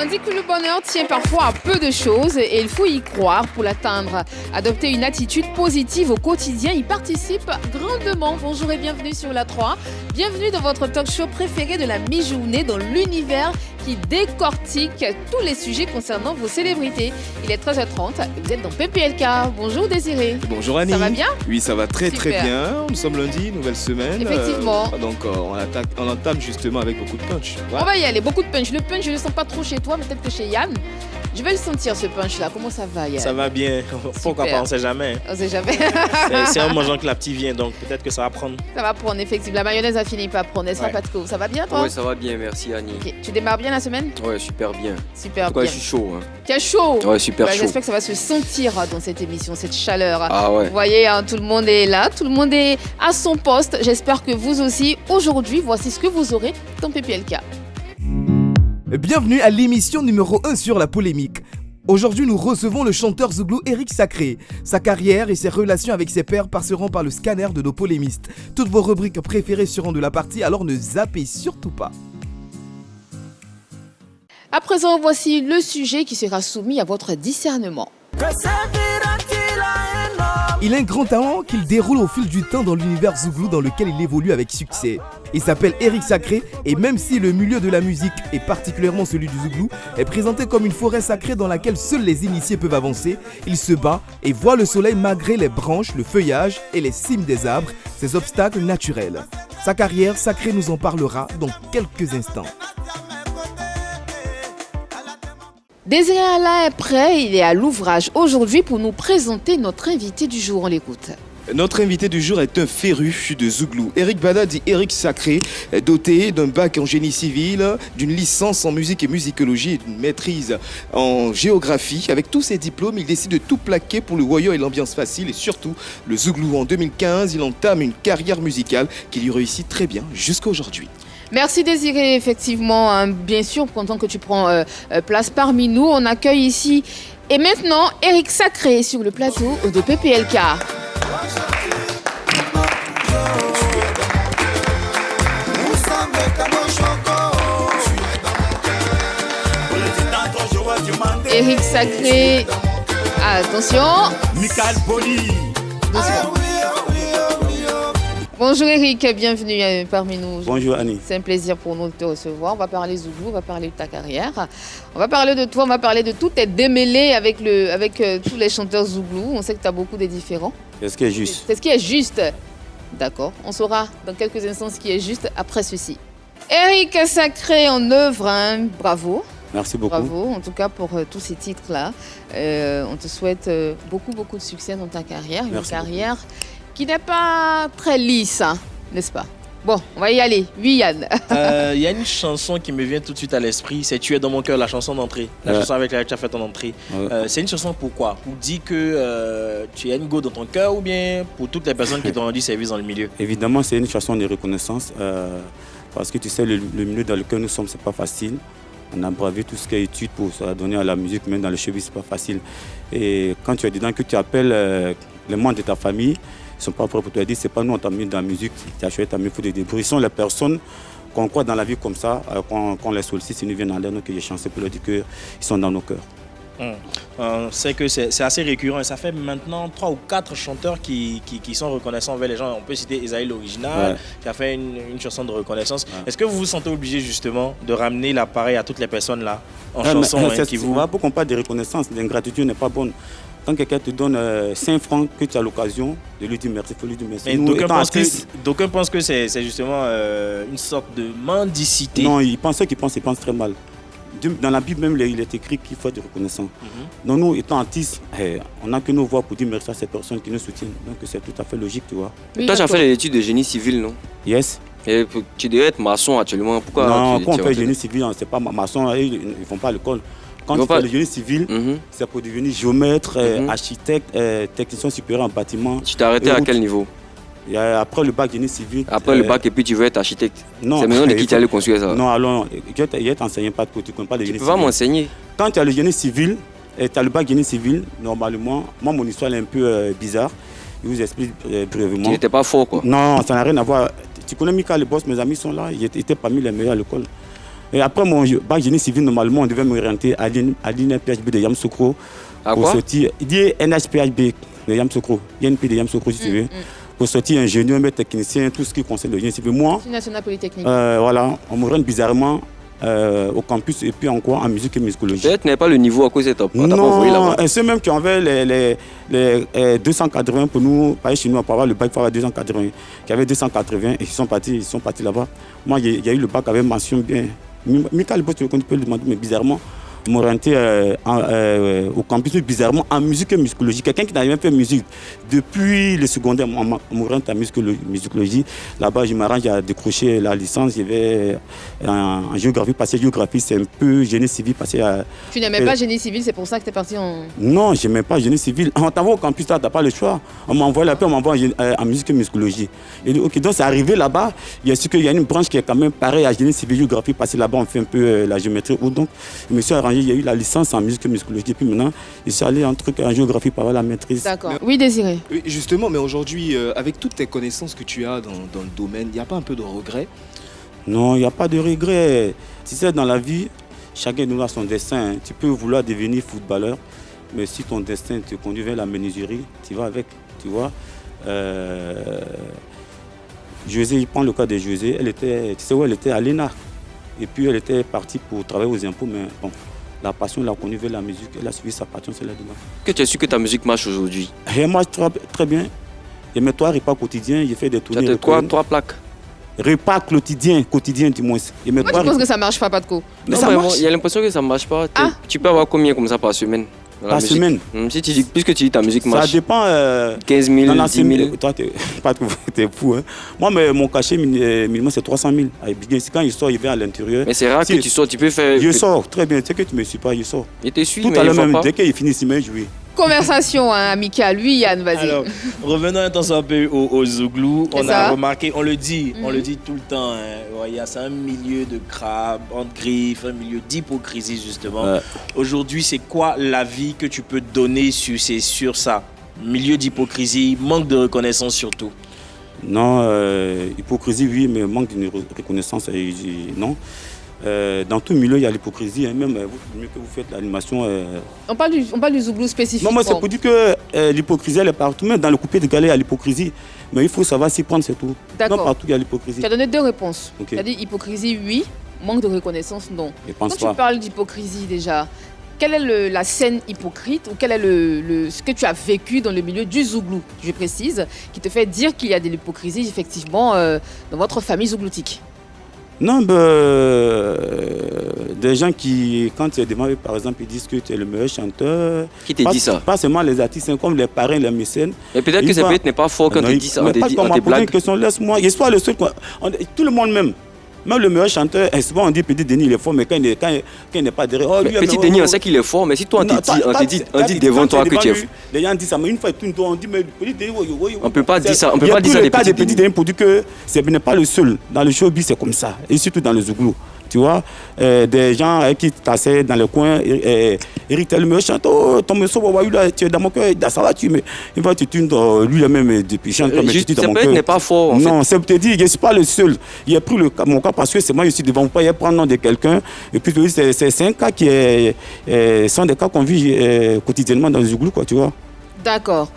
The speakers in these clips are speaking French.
On dit que le bonheur tient parfois à peu de choses et il faut y croire pour l'atteindre. Adopter une attitude positive au quotidien y participe grandement. Bonjour et bienvenue sur La 3. Bienvenue dans votre talk show préféré de la mi-journée dans l'univers qui décortique tous les sujets concernant vos célébrités. Il est 13h30 et vous êtes dans PPLK. Bonjour Désiré. Bonjour Annie. Ça va bien? Oui, ça va très Super. bien. Nous sommes lundi, nouvelle semaine. Effectivement. On entame justement avec beaucoup de punch. Ouais. On va y aller, beaucoup de punch. Le punch, je ne le sens pas trop chez toi, peut-être que chez Yann. Je vais le sentir ce punch-là. Comment ça va, Yann? Ça va bien. Pourquoi pas, on sait jamais. On sait jamais. C'est en mangeant que la petite vient, donc peut-être que ça va prendre. Ça va prendre, effectivement. La mayonnaise a fini par prendre, n'est-ce pas, Ouais. Patko? Ça va bien, toi? Oui, ça va bien, merci Annie. Ok. Tu démarres bien la semaine? Ouais, super bien. Super En tout cas, bien. je suis chaud. Hein. Tu es chaud? Ouais, super chaud. J'espère que ça va se sentir dans cette émission, cette chaleur. Ah ouais. Vous voyez, hein, tout le monde est là, tout le monde est à son poste. J'espère que vous aussi, aujourd'hui, voici ce que vous aurez dans PPLK. Bienvenue à l'émission numéro 1 sur la polémique. Aujourd'hui, nous recevons le chanteur zouglou Eric Sacré. Sa carrière et ses relations avec ses pairs passeront par le scanner de nos polémistes. Toutes vos rubriques préférées seront de la partie, alors ne zappez surtout pas. À présent, voici le sujet qui sera soumis à votre discernement. Il a un grand talent qu'il déroule au fil du temps dans l'univers zouglou dans lequel il évolue avec succès. Il s'appelle Eric Sacré et même si le milieu de la musique, et particulièrement celui du zouglou, est présenté comme une forêt sacrée dans laquelle seuls les initiés peuvent avancer, il se bat et voit le soleil malgré les branches, le feuillage et les cimes des arbres, ces obstacles naturels. Sa carrière, Sacré nous en parlera dans quelques instants. Désiré Alain est prêt, il est à l'ouvrage aujourd'hui pour nous présenter notre invité du jour. On l'écoute. Notre invité du jour est un féru de zouglou. Eric Bada dit Eric Sacré, doté d'un bac en génie civil, d'une licence en musique et musicologie et d'une maîtrise en géographie. Avec tous ses diplômes, il décide de tout plaquer pour le voyeur et l'ambiance facile et surtout le zouglou. En 2015, il entame une carrière musicale qui lui réussit très bien jusqu'à aujourd'hui. Merci Désiré, effectivement, hein, bien sûr, content que tu prends place parmi nous. On accueille ici et maintenant Eric Sacré sur le plateau de PPLK. Eric Sacré, attention. Michael Poli. Doucement. Bonjour Eric, bienvenue parmi nous. Bonjour Annie. C'est un plaisir pour nous de te recevoir. On va parler zouglou, on va parler de ta carrière. On va parler de toi, on va parler de tout tes démêlés avec tous les chanteurs zouglou. On sait que tu as beaucoup de différents. C'est ce qui est juste. C'est ce qui est juste. D'accord. On saura dans quelques instants ce qui est juste après ceci. Eric Sacré en œuvre, hein. Bravo. Merci beaucoup. Bravo, en tout cas pour tous ces titres-là. On te souhaite beaucoup de succès dans ta carrière. Merci Une carrière qui n'est pas très lisse, hein, n'est-ce pas? Bon, on va y aller. Oui, Yann. Il y a une chanson qui me vient tout de suite à l'esprit, c'est Tu es dans mon cœur, la chanson d'entrée. La chanson avec laquelle tu as fait ton entrée. Ouais. C'est une chanson pourquoi? Pour dire que tu as une go dans ton cœur ou bien pour toutes les personnes qui t'ont rendu service dans le milieu? Évidemment, c'est une chanson de reconnaissance parce que tu sais, le milieu dans lequel nous sommes, c'est pas facile. On a bravé tout ce qui est études pour se donner à la musique, même dans le showbiz, c'est pas facile. Et quand tu es dedans, que tu appelles les membres de ta famille, ils ne sont pas prêts pour te dire, c'est pas nous, on t'a mis dans la musique, tu as choisi ta musique, il faut des débrouiller. Ils sont les personnes qu'on croit dans la vie comme ça, quand les sollicite, ils nous viennent en l'air, donc j'ai chancé pour leur dire qu'ils sont dans nos cœurs. On sait que c'est assez récurrent et ça fait maintenant 3 ou 4 chanteurs qui sont reconnaissants envers les gens. On peut citer Esaïe l'original qui a fait une chanson de reconnaissance. Ouais. Est-ce que vous vous sentez obligé justement de ramener l'appareil à toutes les personnes là en chanson qui vous... Pour qu'on parle de reconnaissance, l'ingratitude n'est pas bonne. Quand quelqu'un te donne 5 francs, que tu as l'occasion de lui dire merci, il faut lui dire merci. Mais Nous, d'aucuns pensent que c'est justement une sorte de mendicité. Non, ils pensent très mal. Dans la Bible même, il est écrit qu'il faut être reconnaissant. Donc nous, étant artistes, on n'a que nos voix pour dire merci à ces personnes qui nous soutiennent. Donc c'est tout à fait logique, tu vois. Oui, Toi, tu as d'accord. fait les études de génie civil, non? Yes. Et tu devais être maçon actuellement. Pourquoi Non, tu quand on fait es génie civil, c'est pas maçon, ils ne font pas l'école. Quand Ils tu vont fais pas- le génie civil, Mhm. c'est pour devenir géomètre, Mhm. architecte, technicien supérieur en bâtiment. Tu t'es arrêté Et à route. quel niveau? Et après le bac génie civil. Après le bac et puis tu veux être architecte. Non. C'est maintenant de qui il tu faut- allais construire ça? Non, alors, je vais t'enseigner pas de quoi, tu ne connais pas le Tu génie peux pas civil. m'enseigner. Quand tu as le génie civil, et tu as le bac génie civil, normalement, moi mon histoire est un peu bizarre. Je vous explique Tu brièvement. n'étais pas fort, quoi. Non, ça n'a rien à voir. Tu connais Mika, le boss, mes amis sont là, il était parmi les meilleurs à l'école. Et après mon bac génie civil, normalement, on devait m'orienter à l'INPHB de Yamoussoukro. À Pour quoi? sortir, il dit NHPHB de Yamoussoukro, INP de Yamoussoukro si tu veux. Pour sortir ingénieur, mais technicien, tout ce qui concerne le génie civil. Moi, National Polytechnique. voilà, on me rend bizarrement au campus et puis en musique et musicologie. Peut-être n'est pas le niveau à cause de ta pas envoyé là-bas. Non, ceux même qui avaient les 280 pour nous, pas chez nous, pour avoir le bac, il faut avoir 280. Qui avaient 280 et ils sont partis là-bas. Moi, il y a eu le bac avec mention bien. Michael Boss, tu peux le demander, mais bizarrement, m'orienter au campus, bizarrement, en musique et musicologie. Quelqu'un qui n'avait même fait musique depuis le secondaire, m'oriente en musicologie. Là-bas, je m'arrange à décrocher la licence. Il y avait en géographie, parce que géographie, c'est un peu génie civil. Tu n'aimais pas génie civil, c'est pour ça que tu es parti en... Non, je n'aimais pas génie civil. On t'envoie au campus, tu n'as pas le choix. On m'envoie là-bas, on m'envoie en musique et musicologie. Et ok, donc c'est arrivé là-bas. Il y a su qu'il y a une branche qui est quand même pareille à génie civil, géographie, parce que là-bas, on fait un peu la géométrie. Donc, je me suis arrangé. Il y a eu la licence en musique et musicologie. Et puis maintenant, je suis allé en géographie pour avoir la maîtrise. D'accord. Oui, Désiré. Oui, justement, mais aujourd'hui, avec toutes tes connaissances que tu as dans le domaine, il n'y a pas un peu de regret? Non, il n'y a pas de regret. Tu sais, dans la vie, chacun de nous a son destin. Tu peux vouloir devenir footballeur, mais si ton destin te conduit vers la menuiserie, tu vas avec, tu vois. José, il prend le cas de José. Tu sais où elle était à l'ENA. Et puis elle était partie pour travailler aux impôts, mais bon, la passion l'a connue vers la musique. Elle a suivi sa passion, c'est là-dedans. Que tu as su que ta musique marche aujourd'hui? Elle marche très bien. Je mets 3 repas quotidiens, j'ai fait des tournées. Tu as quoi? 3 plaques? Repas quotidien du moins. Moi, je pense que ça marche pas de co. Mais non, ça marche. Il y a l'impression que ça marche pas. Ah. Tu peux avoir combien comme ça par semaine? Par semaine? Si tu dis, puisque tu dis ta musique marche. Ça dépend. 15 000, non, 10 000. Toi, t'es fou. Hein. Moi, mais mon cachet minimum, c'est 300 000. Quand il sort, il vient à l'intérieur. Mais c'est rare que tu sors, tu peux faire. Je sors, très bien. Tu sais que tu ne me suis pas, je sors. Je te suis, tout mais à l'heure même, pas. dès qu'il finit, il m'a joué. Conversation amicale. Oui, Yann, vas-y. Alors, revenons un peu au Zouglou. On ça. a remarqué, on le dit tout le temps. C'est un milieu de crabe, entre griffes, un milieu d'hypocrisie justement. Ouais. Aujourd'hui, c'est quoi l'avis que tu peux donner sur ça? Milieu d'hypocrisie, manque de reconnaissance surtout. Non, hypocrisie, oui, mais manque d'une reconnaissance, non. Dans tout milieu, il y a l'hypocrisie. Hein, même vous, mieux que vous faites l'animation. On parle du Zouglou spécifiquement. Non, moi, c'est pour dire que l'hypocrisie, elle est partout. Même dans le coupé de galets, il y a l'hypocrisie. Mais il faut savoir s'y prendre, c'est tout. D'accord. Non, partout, il y a l'hypocrisie. Tu as donné 2 réponses. Okay. Tu as dit hypocrisie, oui. Manque de reconnaissance, non. Quand tu parles d'hypocrisie déjà, quelle est la scène hypocrite ou quel est ce que tu as vécu dans le milieu du Zouglou, je précise, qui te fait dire qu'il y a de l'hypocrisie effectivement dans votre famille zougloutique? Non, des gens qui, quand tu es demandé, par exemple, ils disent que tu es le meilleur chanteur. Qui t'a dit ça? Pas seulement les artistes, comme les parrains, les mécènes. Et peut-être que c'est peut-être n'est pas fort quand tu dis ça. Mais pas comme tes blagues. Laisse-moi, je suis pas le seul. Tout le monde même. Même le meilleur chanteur, souvent on dit Petit Denis il est fort, mais quand il n'est pas derrière. Petit Denis, on sait qu'il est fort, mais si toi on dit devant toi que tu es fort. Les gens disent ça, mais une fois on dit, mais Petit Denis, on peut pas dire ça. On peut pas dire ça des Petit Denis pour dire que ce n'est pas le seul. Dans le showbiz, c'est comme ça. Et surtout dans le Zouglou. Tu vois, des gens qui tassaient dans le coin, Eric tel me chante, oh, ton monsieur, tu es dans mon cœur, ça va, tu tunes lui-même depuis chante comme tu dis dans mon cœur. N'est pas fort. Non, c'est pour te dire, je ne suis pas le seul. Il a pris mon cas parce que c'est moi, je suis devant vous, pas prendre le nom de quelqu'un. Et puis, c'est un cas qui sont des cas qu'on vit quotidiennement dans le Zouglou, quoi, tu vois. D'accord.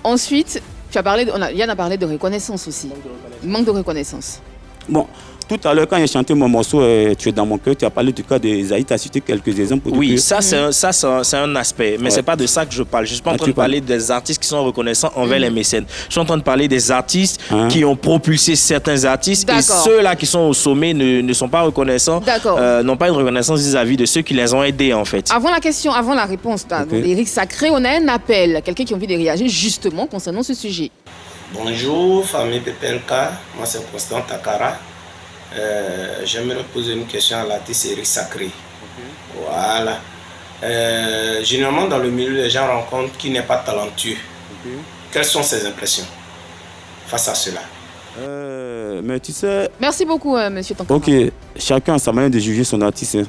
Ensuite, Yann a parlé de reconnaissance aussi. Manque de reconnaissance. Bon. Tout à l'heure, quand j'ai chanté mon morceau, Tu es dans mon cœur, tu as parlé du cas d'Esaïe, tu as cité quelques exemples. Oui, ça c'est un aspect, mais c'est pas de ça que je parle. Je suis pas en train de parler des artistes qui sont reconnaissants envers les mécènes. Je suis en train de parler des artistes qui ont propulsé certains artistes et ceux-là qui sont au sommet ne sont pas reconnaissants, n'ont pas une reconnaissance vis-à-vis de ceux qui les ont aidés en fait. Avant la réponse d'Eric Sacré, on a un appel, quelqu'un qui a envie de réagir justement concernant ce sujet. Bonjour, famille PPLK, moi c'est Constant Takara. J'aimerais poser une question à l'artiste Eric Sacré. Voilà. Généralement, dans le milieu, les gens rencontrent qui n'est pas talentueux. Quelles sont ses impressions face à cela? Mais tu sais... Merci beaucoup, monsieur Tankara. Ok, chacun a sa manière de juger son artiste. Hein.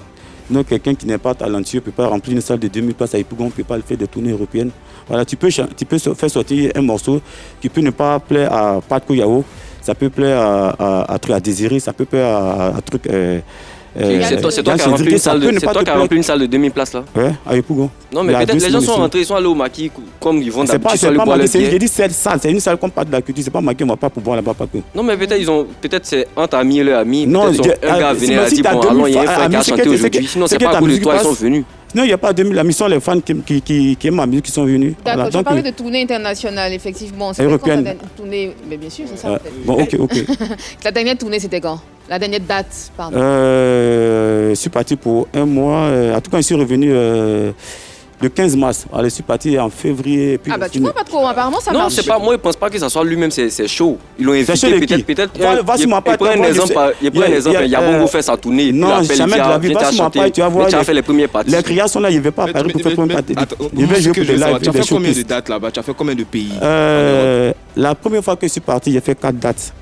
Donc, quelqu'un qui n'est pas talentueux ne peut pas remplir une salle de 2000 places à Ypougon, ne peut pas le faire des tournées européennes. Voilà, tu peux faire sortir un morceau qui peut ne pas plaire à Pat Kouyao. Ça peut plaire à Désiré, ça peut plaire à truc C'est toi qui as rempli une salle de 2000 places là. Ouais, avec Pougon. Non, mais peut-être les gens sont rentrés, ils sont allés au maquis, comme ils vont d'habitude. C'est pas maquis, j'ai dit cette salle, c'est une salle comme pas de la culture, c'est pas maquis, on va pas pouvoir là-bas. Non, mais peut-être c'est entre amis, leurs amis. Non, un gars venait et dit bon, allons, il y a un frère qui a chanté aujourd'hui. Sinon, c'est pas à cause de toi, ils sont venus. Non, il n'y a pas 2000 amis, ce sont les fans qui aiment ma musique qui sont venus. D'accord, tu parlais de tournée internationale, effectivement. C'était européenne. Quand la tournée... Mais bien sûr, c'est ça. En fait. Bon, ok. La dernière tournée, c'était quand? La dernière date, pardon. Je suis parti pour un mois. En tout cas, je suis revenu le 15 mars. Alors, je suis parti en février. Puis tu vois pas trop, apparemment ça marche. Non, c'est pas, moi je pense pas que ça soit lui-même, c'est chaud. Ils l'ont invité, peut-être. Il prend un exemple, il y a Bongo fait sa tournée. Non, jamais de la vie. Tu vas voir. Tu as fait les premières parties. Les criards sont là, il ne veut pas apparaître pour faire première partie. Il veut jouer pour des lives. Tu as fait combien de dates là-bas? Tu as fait combien de pays? La première fois que je suis parti, j'ai fait 4 dates.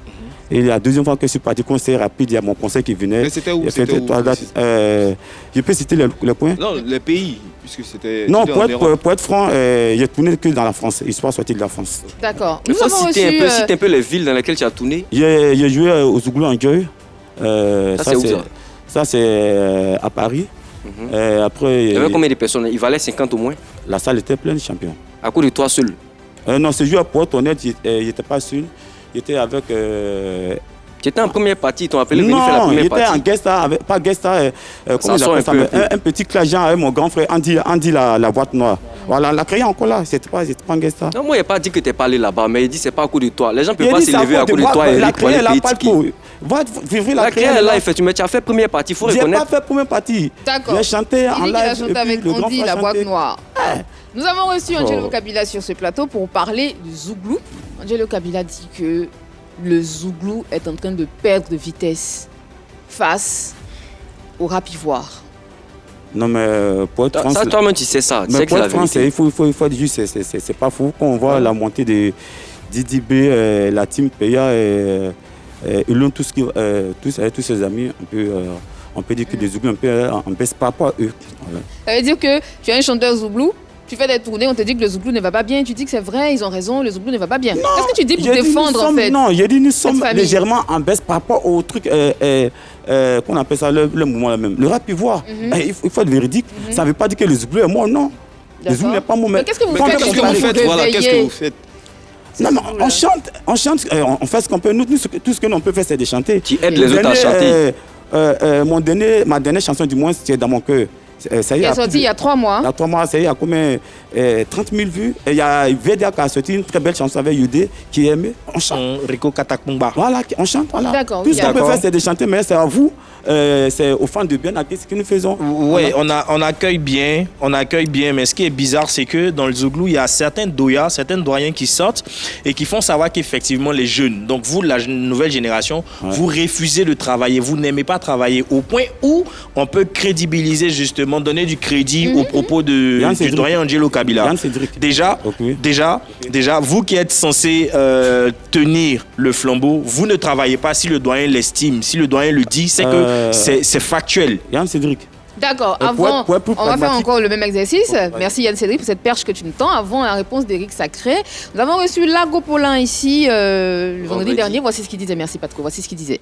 Et la deuxième fois que je suis parti, conseil rapide, il y a mon conseil qui venait. Mais c'était où? J'ai fait 3 dates. Je peux citer les points? Non, les pays, puisque c'était. Non, pour être franc, j'ai tourné que dans la France. Il soit sorti de la France. D'accord. Il faut citer un peu les villes dans lesquelles tu as tourné. J'ai joué au Zouglou en Gueule. Ça, c'est où ça? Ça, c'est à Paris. Après, il y avait combien de personnes? Il valait 50 au moins? La salle était pleine, champion. À cause de toi seul? Non, ce joueur, pour être honnête, il n'était pas seul. Il était avec. Tu étais en première partie, ils t'ont appelé venir faire la première partie. Non, il était en guest star, pas guest star, comment on appelle ça, un petit clagent avec mon grand frère Andy la boîte noire. Voilà, la créé encore là, c'était pas un guest star. Non, moi, il n'a pas dit que tu n'es pas allé là-bas, mais il dit que ce n'est pas à cause de toi. Les gens ne peuvent pas s'élever à cause de toi et pour aller payer ticket. La créé est là, effectivement, tu as fait première partie, il faut reconnaître. Je n'ai pas fait première partie. D'accord. J'ai chanté en live. Il a chanté avec Andy, la boîte noire. Nous avons reçu Angelo Kabila sur ce plateau pour parler du Zouglou. Angelo Kabila dit que le Zouglou est en train de perdre de vitesse face au rap ivoire. Non, mais pour être ça, toi-même, tu sais ça. Tu sais que pour être français, il faut dire juste, c'est pas fou. Quand on voit la montée de Didi B, la team Peya et tous ses amis, on peut dire que les Zouglous, on baisse pas à eux. Voilà. Ça veut dire que tu es un chanteur Zouglou, tu fais des tournées, on te dit que le Zouglou ne va pas bien, tu dis que c'est vrai, ils ont raison, le Zouglou ne va pas bien. Qu'est-ce que tu dis pour défendre en fait? Non, j'ai dit nous sommes légèrement en baisse par rapport au truc, qu'on appelle ça le mouvement là même. Le rap ivoire, il faut être véridique, ça ne veut pas dire que le Zouglou est mort, non. Le Zouglou n'est pas mort, mais qu'est-ce que vous faites? Qu'est-ce que vous faites? Non, mais on chante, on fait ce qu'on peut. Nous, tout ce que l'on peut faire, c'est de chanter. Tu aides les autres à chanter. Ma dernière chanson, du moins, c'est dans mon cœur. Ça y est sorti il y a 3 mois. Il y a 3 mois, ça y est, il y a combien 30 000 vues. Et il y a VDA qui a sorti une très belle chanson avec Yudé qui est aimée. On chante. Rico Katakumba. Voilà, on chante. Voilà. D'accord. Tout ce qu'on peut faire, c'est de chanter, mais c'est à vous. C'est aux fans de bien acquis ce que nous faisons. Oui, on accueille bien, mais ce qui est bizarre, c'est que dans le Zouglou, il y a certains doyens qui sortent et qui font savoir qu'effectivement les jeunes, donc vous, la nouvelle génération, vous refusez de travailler, vous n'aimez pas travailler au point où on peut crédibiliser justement, donner du crédit aux propos du doyen Angelo Kabila. Déjà, vous qui êtes censé tenir le flambeau, vous ne travaillez pas si le doyen l'estime, si le doyen le dit, c'est que c'est factuel. Yann Cédric. D'accord, avant, on va faire encore le même exercice. Merci Yann Cédric pour cette perche que tu me tends. Avant la réponse d'Éric Sacré, nous avons reçu Lago Paulin ici le vendredi dernier. Voici ce qu'il disait. Merci Patko, voici ce qu'il disait.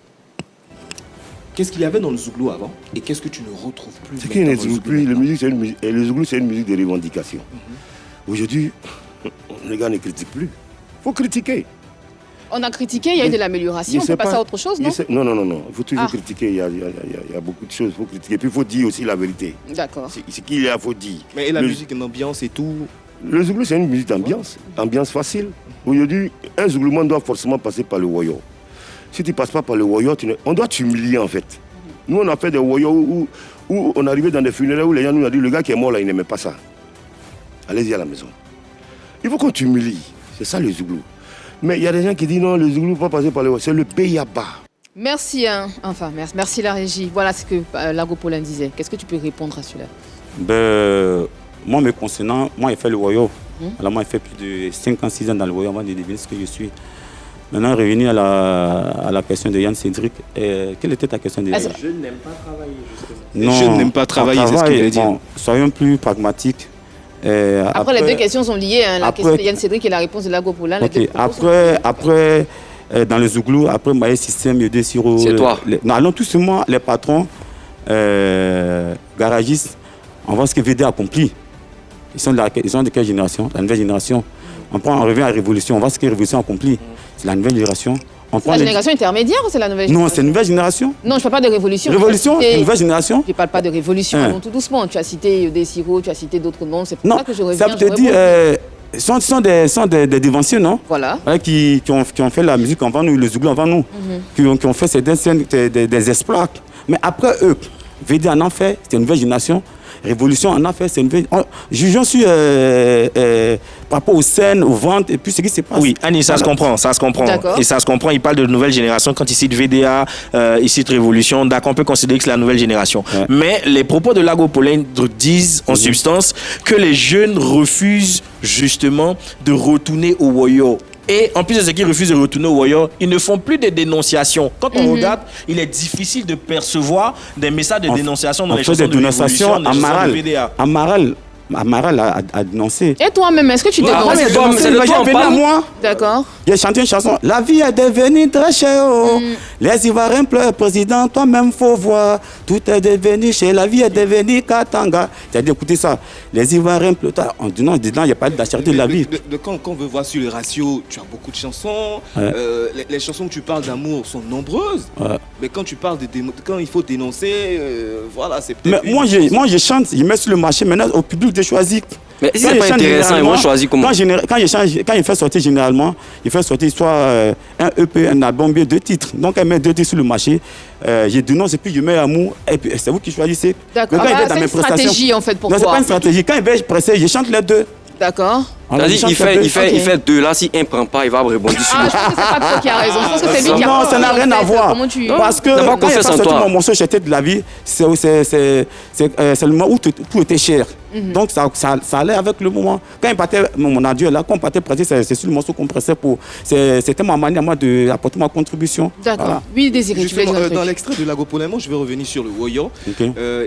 Qu'est-ce qu'il y avait dans le Zouglou avant et qu'est-ce que tu ne retrouves plus? Ce qui est le Zouglou, c'est une musique de revendication. Aujourd'hui, les gars ne critiquent plus. Il faut critiquer. On a critiqué, il y a eu de l'amélioration, on peut passer à autre chose, non? Non. Il faut toujours critiquer, il y a beaucoup de choses, il faut critiquer. Puis il faut dire aussi la vérité. D'accord. Ce qu'il y a, il faut dire. Mais la musique, l'ambiance et tout? Le Zouglou, c'est une musique d'ambiance, ambiance facile. Aujourd'hui, un Zouglouman doit forcément passer par le woyo. Si tu ne passes pas par le woyo, on doit t'humilier en fait. Nous, on a fait des woyos où on arrivait dans des funérailles où les gens nous ont dit, le gars qui est mort là, il n'aimait pas ça. Allez-y à la maison. Il faut qu'on t'humilie. C'est ça le Zouglou. Mais il y a des gens qui disent non, le Zouglou ne peut pas passer par le woyo. C'est le pays à bas. Merci, merci la régie. Voilà ce que Lago Paulin disait. Qu'est-ce que tu peux répondre à cela? Moi, me concernant, moi, j'ai fait le woyo. Alors, moi, j'ai fait plus de 5 ans, 6 ans dans le woyo avant de devenir ce que je suis. Maintenant, revenir à la question de Yann Cédric. Quelle était ta question de Yann? Je n'aime pas travailler, justement. Non, je n'aime pas travailler, c'est ce que je veux dire. Bon, soyons plus pragmatiques. Après, les deux questions sont liées. La question de Yann Cédric et la réponse de Lago Paulin. Okay. Après dans le Zouglou, après Maïs Système, Yodé Siro. C'est toi. Non, tout simplement, les patrons, garagistes, on voit ce que VD a accompli. Ils sont de quelle génération? La nouvelle génération. On revient à la Révolution, on voit ce que la Révolution a accompli. C'est la nouvelle génération. C'est la génération intermédiaire ou c'est la nouvelle génération? Non, c'est une nouvelle génération. Non, je ne parle pas de révolution. Révolution, une nouvelle génération. Je ne parle pas de révolution, allons tout doucement. Tu as cité Desiro, tu as cité d'autres noms, c'est pour ça que je reviens. Ça peut te dire, sont des dévanciers, non? Voilà. Qui ont fait la musique avant nous, le Zouglou avant nous, qui ont fait des exploits. Mais après eux, VD en a fait, c'est une nouvelle génération. Révolution en a fait, c'est une nouvelle... Jugeons sur par rapport aux scènes, aux ventes et puis ce qui se passe. Oui, Annie, ça se comprend, ça se comprend. Et ça se comprend, il parle de nouvelle génération. Quand il cite VDA, il cite Révolution, d'accord, on peut considérer que c'est la nouvelle génération. Ouais. Mais les propos de Lago Pollen disent en substance que les jeunes refusent justement de retourner au Woyo. Et en plus de ce qu'ils refusent de retourner au Warrior, ils ne font plus de dénonciations. Quand on regarde, il est difficile de percevoir des messages de dénonciation dans les chansons de Révolution, dans les chansons de VDA. Amaral a dénoncé. Et toi-même, est-ce que tu dénonces? C'est le temps venu à moi. D'accord. J'ai chanté une chanson. La vie est devenue très chère. Les Ivoiriens pleurent, président, toi-même faut voir. Tout est devenu cher. La vie est devenue Katanga. Tu as dit, écoutez ça. Les Ivoiriens pleurent. On dit non, il n'y a pas de la charité de la vie. Quand on veut voir sur le ratio, tu as beaucoup de chansons. Les chansons que tu parles d'amour sont nombreuses. Mais quand tu parles quand il faut dénoncer, voilà, c'est peut-être. Mais moi, je chante, je mets sur le marché maintenant au public de choisir. Mais si c'est pas intéressant, ils vont choisir comment? Quand il fait sortir généralement, il fait sortir soit un EP, un album, bien 2 titres. Donc elle met 2 titres sur le marché. Je dénonce et puis je mets amour. Et puis c'est vous qui choisissez. D'accord. C'est une stratégie en fait pour toi. Non, c'est pas une stratégie. Quand il va presser, je chante les 2. D'accord. Il fait 2 là, s'il ne prend pas, il va rebondir sur le. Je pense que c'est pas toi qui a raison. Je pense que c'est lui qui a raison. Non, ça n'a rien à voir. Parce que quand il a sorti mon morceau J'étais de la vie, c'est le moment où tout était cher. Donc ça allait avec le moment. Quand il partait, mon adieu là, quand on partait presser, c'est sur le morceau qu'on pressait pour. C'était ma manière moi d'apporter ma contribution. D'accord. Oui, Désiré, tu veux dire un truc. Dans l'extrait de Lago Pollen, je vais revenir sur le Woyo.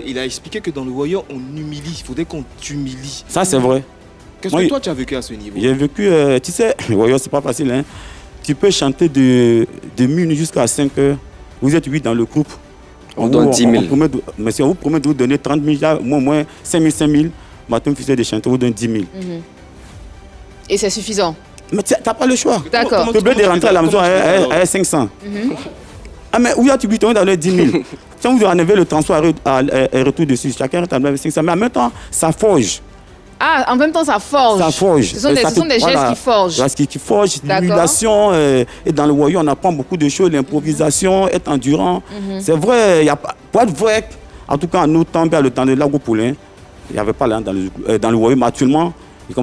Il a expliqué que dans le Woyo, on humilie. Il faudrait qu'on t'humilie. Ça, c'est vrai. Qu'est-ce que toi, tu as vécu à ce niveau? J'ai vécu, tu sais, Woyo, c'est pas facile. Hein. Tu peux chanter de minuit jusqu'à 5 heures. Vous êtes 8 dans le groupe. On donne 10 000. Monsieur, on vous promet de vous donner 30 000, moins 5 000. Matin, fils de chanter, vous donne 10 000. Et c'est suffisant? Mais tu n'as pas le choix. D'accord. Tu peux de rentrer à la maison à 500. Ah, mais où as-tu vu dans les 10 000? Si vous enlevez le transport et retour dessus, chacun est à 500. Mais en même temps, ça forge. Ah, en même temps, ça forge. Ça forge. Ce sont des gestes qui forgent. Qui forgent, l'humiliation. Et dans le Woyo, on apprend beaucoup de choses, l'improvisation, être endurant. C'est vrai, pour être vrai, en tout cas, en nos temps, le temps de Lago Pollen, il n'y avait pas là dans le Woyo, mais actuellement,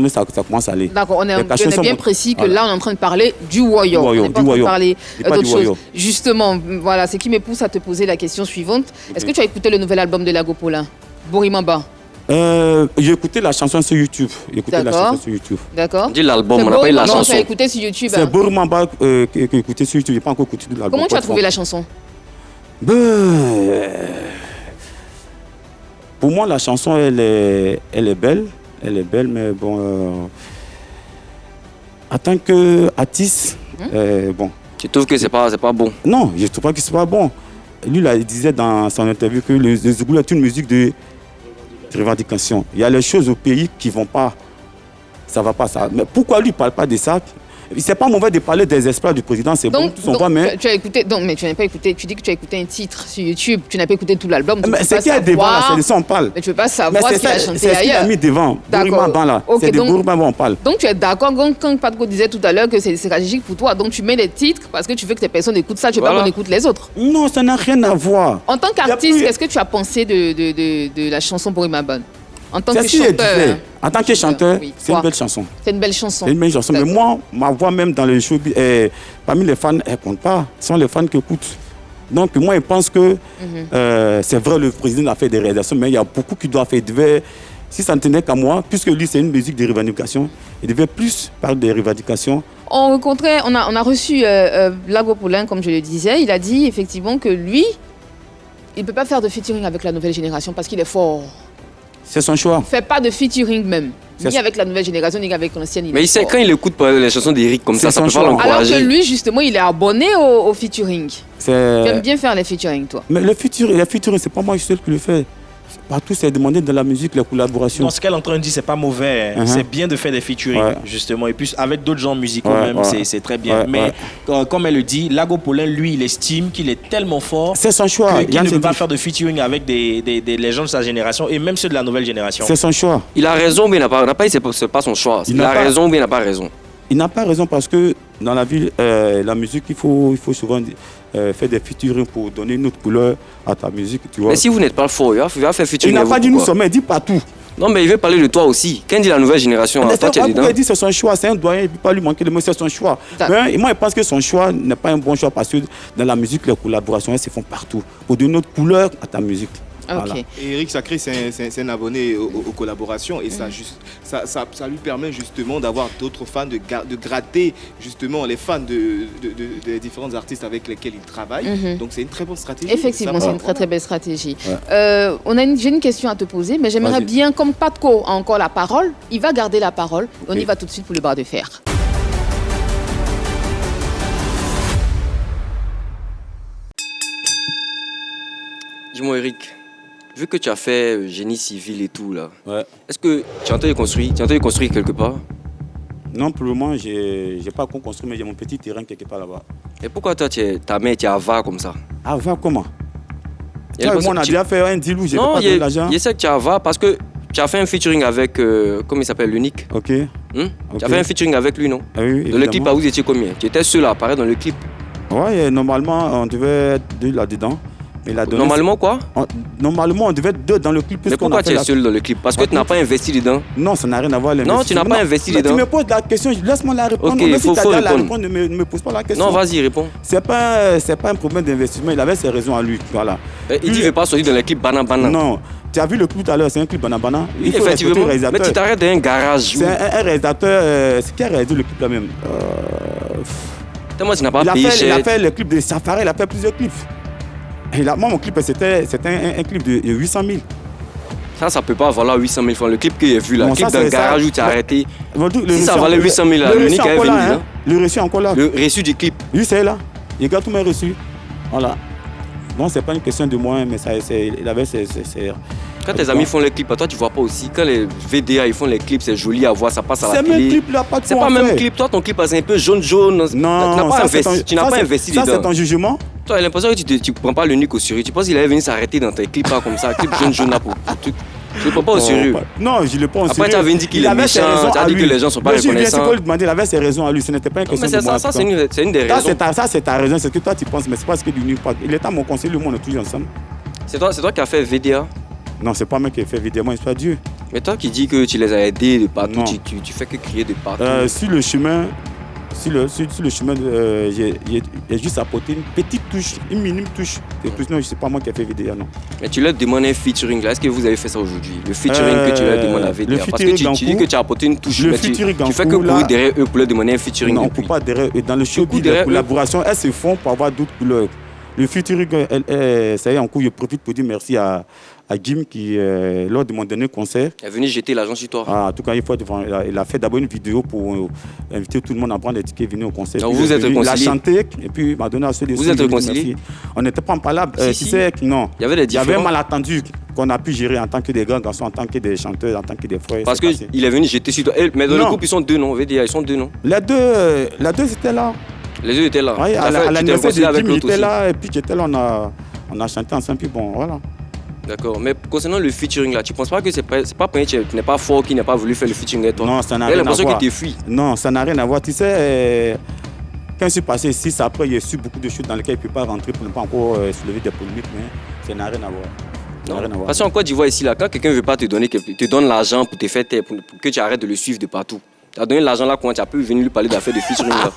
ça commence à aller. D'accord, on est bien précis que là, on est en train de parler du Woyo. On n'est pas en train de parler d'autre chose. Justement, voilà, ce qui me pousse à te poser la question suivante. Est-ce que tu as écouté le nouvel album de Lago Pollen, Borimamba? J'ai écouté la chanson sur YouTube. D'accord. Dis l'album, on n'a pas eu la chanson. Non, tu as écouté sur YouTube. C'est Borimamba que j'ai écouté sur YouTube. Je n'ai pas encore écouté l'album. Comment tu as trouvé la chanson? Pour moi, la chanson, elle est belle. Elle est belle, mais bon... en tant qu'artiste, bon... Tu trouves que c'est pas bon? Non, je ne trouve pas que c'est pas bon. Lui, là, il disait dans son interview que le Zouglou est une musique de revendication. Il y a les choses au pays qui ne vont pas. Ça ne va pas, ça. Mais pourquoi lui ne parle pas de ça? C'est pas mauvais de parler des exploits du président, c'est bon, tout son voix, mais... Tu as écouté, mais tu n'as pas écouté, tu dis que tu as écouté un titre sur YouTube, tu n'as pas écouté tout l'album. Mais c'est qui est devant, là, c'est de ça on parle. Mais tu ne veux pas savoir ce qu'il a chanté ailleurs. C'est ce qu'il a mis devant, Borimamba, là. C'est de Borimamba on parle. Donc tu es d'accord, quand Patko disait tout à l'heure que c'est stratégique pour toi, donc tu mets les titres parce que tu veux que les personnes écoutent ça, tu ne veux pas qu'on écoute les autres. Non, ça n'a rien à voir. En tant qu'artiste, qu'est-ce que tu as pensé de la chanson Borimamba? En tant que chanteur. En tant que chanteur, c'est une belle chanson. C'est une belle chanson. C'est une belle chanson. Mais moi, ma voix même dans le show, parmi les fans, elle ne compte pas. Ce sont les fans qui écoutent. Donc moi, je pense que c'est vrai, le président a fait des réalisations, mais il y a beaucoup qui doivent faire. Si ça ne tenait qu'à moi, puisque lui, c'est une musique de revendication, il devait plus parler des revendications. On a reçu Lago Pollen, comme je le disais. Il a dit effectivement que lui, il ne peut pas faire de featuring avec la nouvelle génération parce qu'il est fort. C'est son choix. Il ne fait pas de featuring même. Ni avec la nouvelle génération, ni avec l'ancienne. Mais il sait, quand il écoute les chansons d'Eric comme ça peut pas l'encourager. Alors que lui, justement, il est abonné au featuring. Tu aimes bien faire les featuring, toi. Mais le featuring, c'est pas moi seul qui le fais. Partout, c'est demandé dans la musique, la collaboration. Non, ce qu'elle est en train de dire, c'est pas mauvais. C'est bien de faire des featuring, justement. Et puis, avec d'autres genres musicaux même, c'est très bien. Mais comme elle le dit, Lago Paulin, lui, il estime qu'il est tellement fort. C'est son choix. Qu'il ne peut pas faire de featuring avec les gens de sa génération et même ceux de la nouvelle génération. C'est son choix. Il a raison, mais il n'a pas, c'est pas son choix. Il a raison, mais il n'a pas raison. Il n'a pas raison parce que dans la vie, la musique, il faut souvent faire des featuring pour donner une autre couleur à ta musique. Tu vois. Mais si vous n'êtes pas fort, il va faire featuring. Il n'a pas dit nous sommes, il dit partout. Non, mais il veut parler de toi aussi. Quand il dit la nouvelle génération, toi tu es dedans. Il dit c'est son choix, c'est un doyen, il ne peut pas lui manquer le mot, c'est son choix. Mais moi, je pense que son choix n'est pas un bon choix parce que dans la musique, les collaborations, elles se font partout pour donner une autre couleur à ta musique. Voilà. Et Eric Sacré, c'est un abonné aux collaborations et ça lui permet justement d'avoir d'autres fans, de gratter justement les fans des différents artistes avec lesquels il travaille. Donc c'est une très bonne stratégie. Effectivement, c'est une très très belle stratégie. J'ai une question à te poser, mais j'aimerais bien, comme Patko a encore la parole, il va garder la parole. On y va tout de suite pour le bras de fer. Dis-moi Eric, vu que tu as fait génie civil et tout là, est-ce que tu as entendu construire quelque part? Non, pour le moment, je n'ai pas construit, mais j'ai mon petit terrain quelque part là-bas. Et pourquoi toi, ta main, tu es à VA comme ça? À VA comment? Moi, on a déjà fait un deal où j'ai pas donné l'argent. Je sais que tu es à VA parce que tu as fait un featuring avec, comment il s'appelle, l'unique. Ok. Tu as fait un featuring avec lui, non? Ah, oui, dans le clip, vous étiez combien? Tu étais seul à apparaître dans le clip? Ouais, normalement, on devait être deux là-dedans. Normalement quoi? Normalement, on devait être deux dans le clip. Mais pourquoi tu es seul dans le clip? Parce que tu n'as pas investi dedans? Non, ça n'a rien à voir. Non, tu n'as pas investi dedans. Tu me poses la question, laisse-moi la répondre. Ok, il faut répondre. Ne me pose pas la question. Non, vas-y, réponds. C'est pas un problème d'investissement, il avait ses raisons à lui. Voilà. Il dit qu'il ne veut pas sortir dans le clip Banana. Non. Tu as vu le clip tout à l'heure, c'est un clip Banana. Il faut respecter le réalisateur. Mais tu t'arrêtes dans un garage. C'est un réalisateur. C'est qui a réalisé le clip là même? Moi, tu n'as pas payé cher. Il a fait le clip de Safari, il a fait plusieurs clips. Et là, moi, mon clip, c'était un clip de 800 000. Ça peut pas valoir 800 000 francs. Le clip que j'ai vu là, le clip d'un garage où tu as arrêté. Si ça valait 800 000 là, l'unique avait venu là. Le reçu encore là. Le reçu du clip. Oui, c'est là. Il garde tous mes reçus. Voilà. Non, c'est pas une question de moi, mais il avait ses. Quand tes amis font les clips, toi tu vois pas aussi. Quand les VDA ils font les clips, c'est joli à voir, ça passe à la télé. C'est même clip là, pas de C'est pas même clip. Toi ton clip c'est un peu jaune. Non, tu n'as pas investi dedans. Ça c'est ton jugement. Toi, j'ai l'impression que tu prends pas l'unique au sérieux. Tu penses qu'il allait venir s'arrêter dans tes clips là comme ça, clip jaune là pour truc. Tu le prends pas au sérieux. Non, je le prends au sérieux. Après, tu avais dit qu'il est méchant, tu as dit que les gens sont pas reconnaissants. Il avait ses raisons à lui, ce n'était pas une question de moi. Ça, c'est une des raisons. Ça, c'est ta raison, c'est ce que toi tu penses, mais c'est pas ce que l'unique pense. Il est à mon conseil, le monde est toujours ensemble. C'est toi qui as fait VDA? Non, c'est pas moi qui ai fait VDA, moi, je suis Dieu. Mais toi qui dis que tu les as aidés de partout, tu fais que crier de partout. Sur le chemin, j'ai juste apporté une petite touche, une minime touche. Non, c'est pas moi qui ai fait VDA, non. Mais tu leur demandes un featuring là, est-ce que vous avez fait ça aujourd'hui? Le featuring que tu leur demandes à VDA? Parce que tu dis que tu as apporté une touche, mais tu fais que courir derrière eux pour leur demander un featuring. Non, on ne peut pas derrière eux. Dans le showbiz, les collaborations, elles se font pour avoir d'autres couleurs. Le featuring, ça y est, en cours, je profite pour dire merci à Jim qui, lors de mon dernier concert, est venu jeter l'argent sur toi. En tout cas, il a fait d'abord une vidéo pour inviter tout le monde à prendre des tickets, venir au concert. Donc vous êtes réconciliés? Il a chanté et puis il m'a donné à ceux des. Vous êtes réconciliés? On n'était pas en palabre. Si. Non. Il y avait des différends. Il y avait un malentendu qu'on a pu gérer en tant que des grands garçons, en tant que des chanteurs, en tant que des frères. Parce qu'il est venu jeter sur toi. Mais dans le groupe, ils sont deux, non? VDA, ils sont deux, non? Les deux étaient là. Les deux étaient là. Oui, à l'anniversaire de Jim, il était là et puis j'étais là, on a chanté ensemble, puis bon, voilà. D'accord, mais concernant le featuring là, tu ne penses pas que c'est pas pour rien que tu n'es pas fort qui n'a pas voulu faire le featuring avec toi? Non, ça n'a rien à voir. J'ai l'impression que tu fuis. Non, ça n'a rien à voir. Tu sais, quand je suis passé ici, après, il y a su beaucoup de choses dans lesquelles il ne peut pas rentrer pour ne pas encore soulever des polémiques, mais ça n'a rien à voir. Non, parce qu'en Côte d'Ivoire ici, là, quand quelqu'un ne veut pas te donner l'argent pour te faire taire, pour que tu arrêtes de le suivre de partout, Tu as donné l'argent là, quand tu as pu venir lui parler d'affaires de featuring là.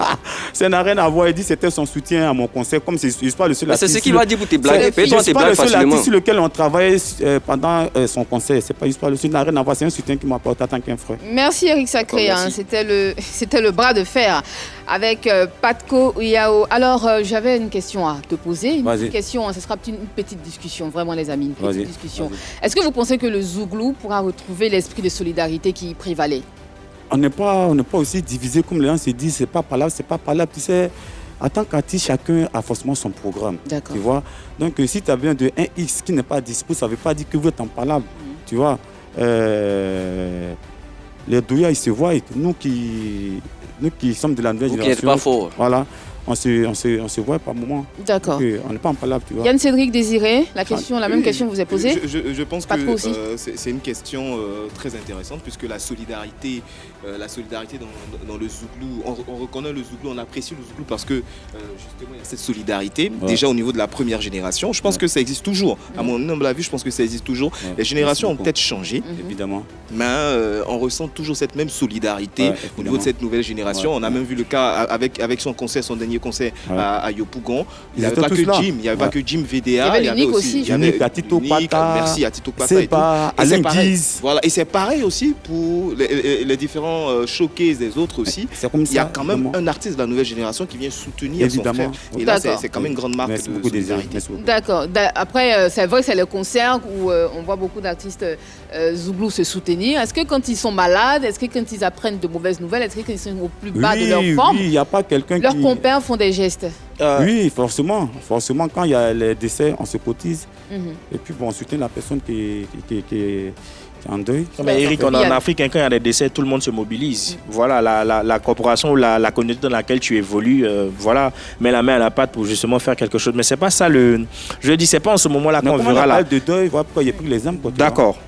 Ça n'a rien à voir. Il dit que c'était son soutien à mon concert. Comme je ne suis pas le seul artiste. C'est ce qu'il va dire pour tes blagues. Je ne suis pas le seul artiste sur lequel on travaille pendant son concert. C'est pas le seul, n'a rien à voir. C'est un soutien qui m'apporte en tant qu'un frère. Merci Eric Sacré. C'était le bras de fer avec Patko Yao. Alors, j'avais une question à te poser. Une question, ce sera une petite discussion, vraiment les amis. Une petite discussion. Est-ce que vous pensez que le Zouglou pourra retrouver l'esprit de solidarité qui y prévalait? On n'est pas aussi divisé comme les gens se disent, c'est pas parlable. Tu sais, en tant qu'artiste, chacun a forcément son programme. Tu vois. Donc, si tu as besoin de un X qui n'est pas dispo, ça ne veut pas dire que vous êtes en parlable. Tu vois. Les douillas, ils se voient. Et nous qui sommes de la nouvelle génération. Vous qui n'êtes pas fort. Voilà. On se voit par moment. D'accord. On n'est pas en parlable, tu vois. Yann Cédric Désiré, la même question vous est posée. Je pense que c'est une question très intéressante puisque la solidarité dans le Zouglou, on reconnaît le Zouglou, on apprécie le Zouglou parce que justement il y a cette solidarité déjà au niveau de la première génération. Je pense que ça existe toujours. À mon humble avis, je pense que ça existe toujours. Les générations ont peut-être changé, évidemment, mais on ressent toujours cette même solidarité au niveau de cette nouvelle génération. On a même vu le cas avec son dernier concert à Yopougon. Il n'y avait pas que Jim, il n'y avait pas que Jim VDA. Il y avait Unique aussi. Il y avait Tito Pata. Merci à Tito Pata. C'est pas Alain Guise. Voilà, et c'est pareil aussi pour les différents showcases des autres aussi. Il y a quand même un artiste de la nouvelle génération qui vient soutenir son frère. Et là, c'est quand même une grande marque de solidarité. D'accord. Après, c'est vrai que c'est le concert où on voit beaucoup d'artistes Zouglou se soutenir. Est-ce que quand ils sont malades, est-ce que quand ils apprennent de mauvaises nouvelles, est-ce que quand ils sont au plus bas de leur forme, il n'y a pas quelqu'un leurs compères font des gestes? Oui, forcément. Forcément, quand il y a les décès, on se cotise. Et puis, on soutient la personne qui est en deuil. Mais Eric, en Afrique, quand il y a des décès, tout le monde se mobilise. Voilà, la corporation ou la communauté dans laquelle tu évolues, met la main à la pâte pour justement faire quelque chose. Mais c'est pas ça je dis, c'est pas en ce moment-là qu'on verra la de deuil, voilà pourquoi il y a pris les âmes. D'accord.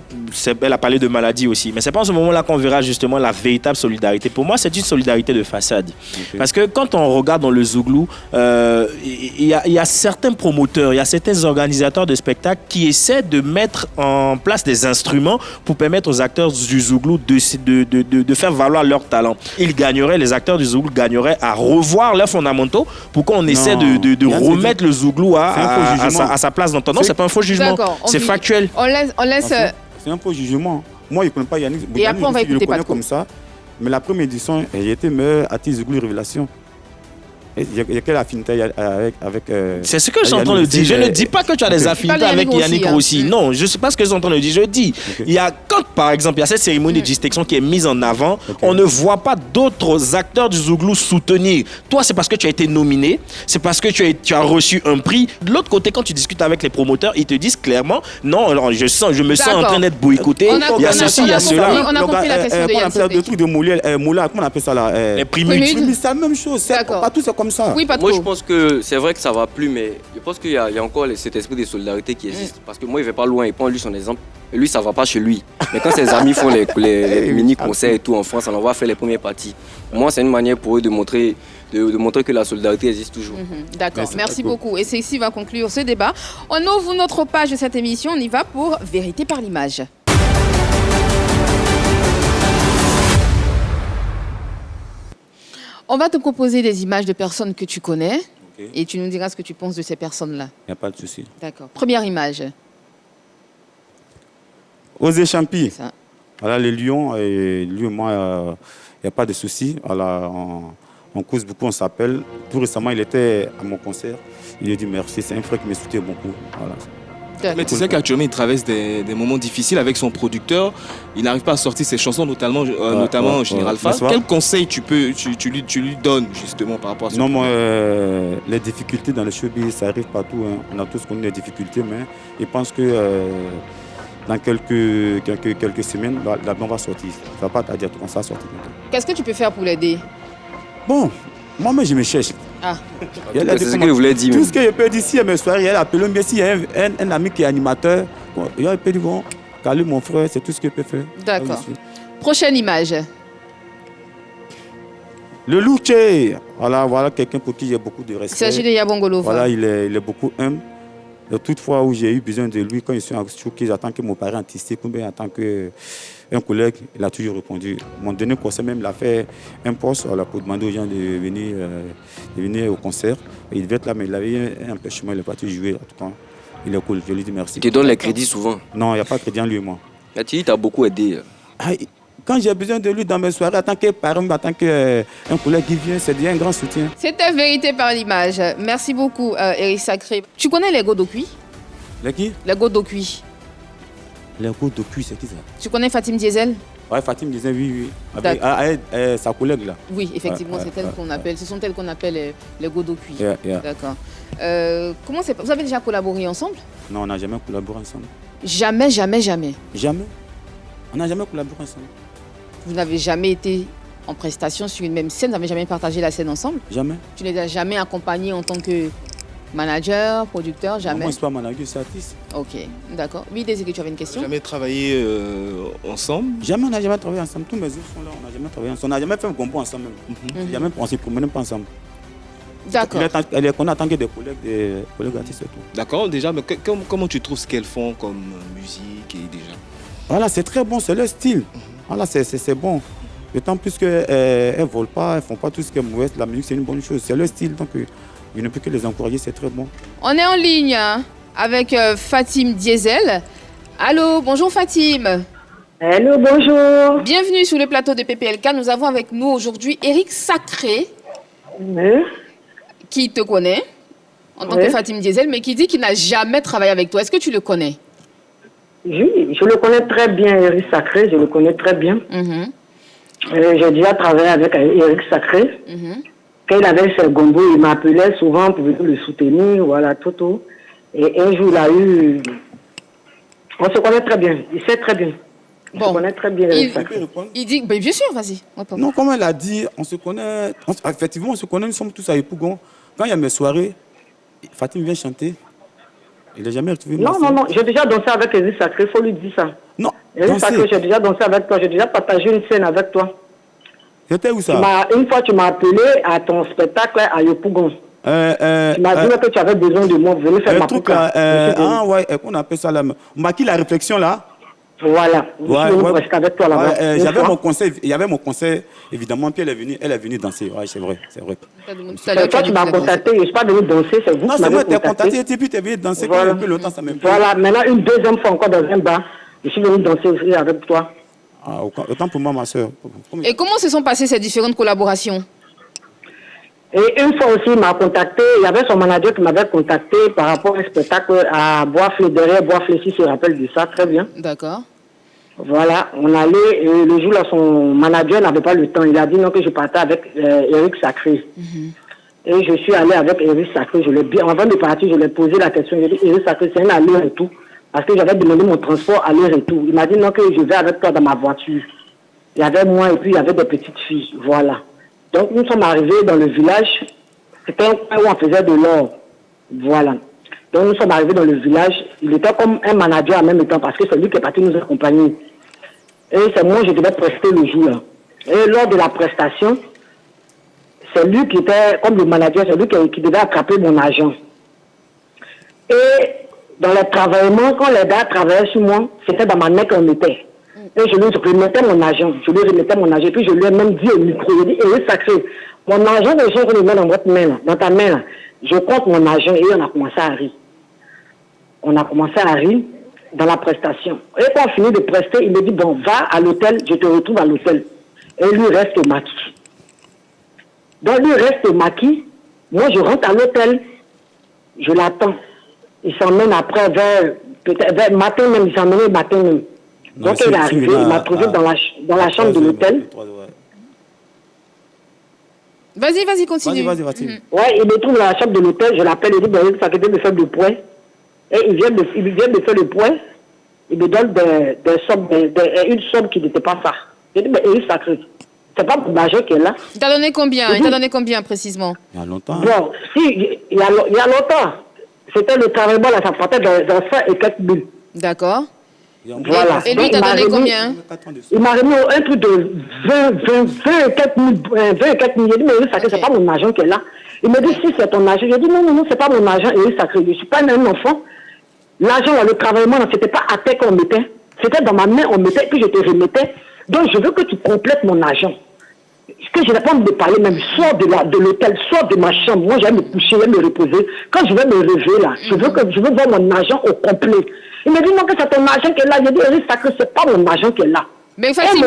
Elle a parlé de maladie aussi, mais c'est pas en ce moment-là qu'on verra justement la véritable solidarité. Pour moi, c'est une solidarité de façade. Parce que quand on regarde dans le Zouglou, il y a certains promoteurs, il y a certains organisateurs de spectacles qui essaient de mettre en place des instruments pour permettre aux acteurs du Zouglou de faire valoir leur talent. Les acteurs du Zouglou gagneraient à revoir leurs fondamentaux pour qu'on essaie de remettre le Zouglou à sa place dans ton nom. C'est pas un faux jugement, c'est factuel. On laisse c'est un faux jugement. Moi, je ne connais pas Yannick. Et après, on va écouter Patko comme ça. Mais la première édition, il était meilleur artiste Zouglou Révélation. Il y a quelle affinité avec c'est ce que je suis en train de dire. Je ne dis pas que tu as des affinités avec Yannick aussi. Non, je ne sais pas ce que je suis en train de dire. Je dis, il y a, quand par exemple, il y a cette cérémonie de distinction qui est mise en avant, on ne voit pas d'autres acteurs du Zouglou soutenir. Toi, c'est parce que tu as été nominé, c'est parce que tu as reçu un prix. De l'autre côté, quand tu discutes avec les promoteurs, ils te disent clairement, non, alors je me sens en train d'être boycotté. Il y a ceci, il y a cela. On a compris la question de Yann Cédric. Le truc de Moula, comment on appelle ça là? Les primules. C'est la même chose. Pas tout ça comme ça. Oui, moi, je pense que c'est vrai que ça va plus, mais je pense qu'il y a encore cet esprit de solidarité qui existe. Parce que moi, il ne va pas loin, il prend lui son exemple. Et lui, ça ne va pas chez lui. Mais quand ses amis font les mini-concerts et tout en France, on en va faire les premières parties. Moi, c'est une manière pour eux de montrer que la solidarité existe toujours. D'accord, merci beaucoup. Et c'est ici va conclure ce débat. On ouvre notre page de cette émission, on y va pour Vérité par l'image. On va te proposer des images de personnes que tu connais et tu nous diras ce que tu penses de ces personnes-là. Il n'y a pas de souci. D'accord. Première image. Osé Champi. Voilà, les lions, et lui et moi, il n'y a pas de souci. Voilà, on cause beaucoup, on s'appelle. Tout récemment, il était à mon concert. Il a dit merci, c'est un frère qui me soutient beaucoup. Voilà. Mais tu sais qu'actuellement, il traverse des moments difficiles avec son producteur. Il n'arrive pas à sortir ses chansons, notamment Général Fall. Quel conseil tu lui donnes justement par rapport à ça? Non, moi, les difficultés dans le showbiz, ça arrive partout. Hein. On a tous connu les difficultés, mais je pense que dans quelques semaines, l'album va sortir. Ça ne va pas tarder à ça sortir. Qu'est-ce que tu peux faire pour l'aider? Bon, moi, je me cherche. C'est ce que je voulais dire. Tout ce que je peux dire, si il y a mes soirées, il y a l'appel, mais s'il y a un ami qui est animateur, il peut dire, bon, Calou, mon frère, c'est tout ce que je peux faire. D'accord. Prochaine image. Le Louché. Voilà quelqu'un pour qui j'ai beaucoup de respect. Il s'agit de Yabongolo. Voilà, il est beaucoup humble. Toutefois, où j'ai eu besoin de lui, quand je suis en showcase, en tant que mon parent artistique ou bien en tant qu'un collègue, il a toujours répondu. Mon dernier concert même, il a fait un poste pour demander aux gens de venir au concert. Et il devait être là, mais il avait eu un empêchement, il n'est pas pu jouer. En tout cas, il est cool, je lui dis merci. Il te donne les crédits souvent? Non, il n'y a pas de crédit en lui et moi. Il t'a beaucoup aidé. Quand j'ai besoin de lui dans mes soirées, en tant que parent, en tant qu'un collègue qui vient, c'est déjà un grand soutien. C'était Vérité par l'image. Merci beaucoup, Eric Sacré. Tu connais les Godokui? Les qui? Les Godokui. Les Godokui, c'est qui ça? Tu connais Fatim Diesel? Oui, Fatim Diesel, oui. Avec sa collègue là. Oui, effectivement, c'est elle qu'on appelle. Ce sont elles qu'on appelle les Godokui. D'accord. Comment c'est? Vous avez déjà collaboré ensemble? Non, on n'a jamais collaboré ensemble. Jamais, jamais, jamais. Jamais. On n'a jamais collaboré ensemble. Vous n'avez jamais été en prestation sur une même scène? Vous n'avez jamais partagé la scène ensemble? Jamais. Tu ne les as jamais accompagnés en tant que manager, producteur? Jamais. Moi, je ne suis pas manager, c'est artiste. Ok, d'accord. Oui, Désiré, tu avais une question? Jamais travaillé ensemble? Jamais, on n'a jamais travaillé ensemble. Tous mes œuvres sont là, on n'a jamais travaillé ensemble. On n'a jamais fait un combo ensemble même. Jamais, on ne se promenait pas ensemble. D'accord. Elle est connue en tant que des collègues artistes et tout. D'accord, déjà, mais comment tu trouves ce qu'elles font comme musique et déjà? Voilà, c'est très bon, c'est leur style. Voilà, c'est bon. D'autant plus qu'elles ne volent pas, elles ne font pas tout ce qui est mauvais. La musique, c'est une bonne chose. C'est leur style, donc je ne peux que les encourager, c'est très bon. On est en ligne avec Fatim Diesel. Allô, bonjour Fatim. Allô, bonjour. Bienvenue sur le plateau de PPLK. Nous avons avec nous aujourd'hui Eric Sacré, qui te connaît en tant que Fatim Diesel, mais qui dit qu'il n'a jamais travaillé avec toi. Est-ce que tu le connais? Oui, je le connais très bien, Eric Sacré, je le connais très bien. J'ai déjà travaillé avec Eric Sacré. Quand il avait ses gombos, il m'appelait souvent pour venir le soutenir, voilà, tout. Et un jour, il a eu... On se connaît très bien, il sait très bien. On se connaît très bien, Eric Sacré. Il dit, ben, bien sûr, vas-y. Non, comme elle a dit, on se connaît... Effectivement, on se connaît, nous sommes tous à Épougon. Quand il y a mes soirées, Fatim vient chanter. Il n'a jamais retrouvé Non, j'ai déjà dansé avec Eric Sacré, il faut lui dire ça. Non, Eric Sacré, j'ai déjà dansé avec toi, j'ai déjà partagé une scène avec toi. C'était où ça? Une fois, tu m'as appelé à ton spectacle à Yopougon. Tu m'as dit que tu avais besoin de moi, venir faire ma truc là, ouais, qu'on appelle ça là. Maki, la réflexion là. Voilà, presque avec toi là-bas. J'avais mon conseil, il y avait mon conseil, évidemment, puis elle est venue danser. Ouais, c'est vrai. Toi, tu m'as contacté, je ne suis pas venu danser, c'est vous qui m'avez contacté. Et puis tu es venu danser un peu longtemps, ça m'a plu. Voilà, maintenant une deuxième fois encore dans un bar, je suis venu danser aussi avec toi. Autant pour moi, ma soeur. Et comment se sont passées ces différentes collaborations? Et une fois aussi, il m'a contacté, il y avait son manager qui m'avait contacté par rapport à un spectacle à Bois-Flé, derrière Bois-Flé, si je me rappelle de ça, très bien. D'accord. Voilà, on allait, et le jour là, son manager n'avait pas le temps, il a dit non que je partais avec Eric Sacré. Et je suis allé avec Eric Sacré, avant de partir, je lui ai posé la question, j'ai dit Eric Sacré, c'est un aller-retour, parce que j'avais demandé mon transport aller-retour. Il m'a dit non que je vais avec toi dans ma voiture. Il y avait moi et puis il y avait des petites filles, voilà. Donc, nous sommes arrivés dans le village. C'était un coin où on faisait de l'or. Voilà. Donc, nous sommes arrivés dans le village. Il était comme un manager en même temps parce que c'est lui qui est parti nous accompagner. Et c'est moi, je devais prester le jour-là. Et lors de la prestation, c'est lui qui était comme le manager, c'est lui qui devait attraper mon agent. Et dans les travaillements, quand les gars travaillaient sur moi, c'était dans ma main qu'on mettait. Et je lui remettais mon argent, puis je lui ai même dit au micro, je lui ai dit, Eric Sacré, mon argent, les gens le mettent dans votre main, là, dans ta main, là. Je compte mon argent et on a commencé à rire. On a commencé à rire dans la prestation. Et quand on finit de prester, il me dit, bon, va à l'hôtel, je te retrouve à l'hôtel. Et lui reste au maquis. Donc lui reste au maquis, moi je rentre à l'hôtel, je l'attends. Il s'emmène après vers matin même, il s'emmène le matin même. Donc il est arrivé, il m'a trouvé dans la chambre de l'hôtel. Vas-y, continue. Vas-y. Ouais, il me trouve dans la chambre de l'hôtel, je l'appelle, il dit, ben, ça fait de faire le point. Et il vient de faire le point, il me donne une somme qui n'était pas ça. Je dis, ben, Eric Sacré, c'est pas mon argent qui est là. Il t'a donné combien? Il t'a donné combien précisément? Il y a longtemps. Bon, si, il y a longtemps. C'était le travail, là, ça partait dans 100 et quelques mille. D'accord. Voilà. Et lui, il t'a donné combien? Il m'a remis un truc de 20 et quelques mille. Il dit, mais Eric Sacré, c'est pas mon argent qui est là. Il me dit, si c'est ton argent. Je dis, non, c'est pas mon argent, Eric Sacré. Je suis pas un enfant. L'argent, le travaillement, ce n'était pas à terre qu'on mettait. C'était dans ma main, on mettait, puis je te remettais. Donc, je veux que tu complètes mon argent. Que je n'ai pas envie de parler, même sors de l'hôtel, sors de ma chambre. Moi, j'aime me coucher, j'aime me reposer. Quand je vais me lever, là, je veux voir mon argent au complet. Il me dit non, que c'est ton argent qui est là. Je dis, Eric Sacré, c'est pas mon argent qui est là. Mais Fatim,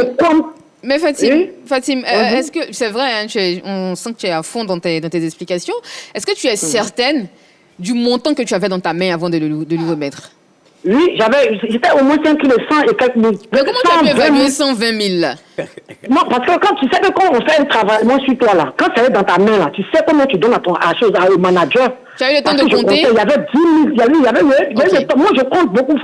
est-ce que, c'est vrai, hein, on sent que tu es à fond dans tes explications. Est-ce que tu es certaine du montant que tu avais dans ta main avant de le remettre? Oui, j'étais au moins 5 kilos, 100 et quelques mille. Mais comment tu as pu évaluer 120 000 là? Non, parce que quand tu sais que quand on fait un travail, moi sur toi là, quand ça est dans ta main là, tu sais comment tu donnes au manager. Tu as eu le temps de compter? Il y avait 10 000, il y avait moi je compte beaucoup. Si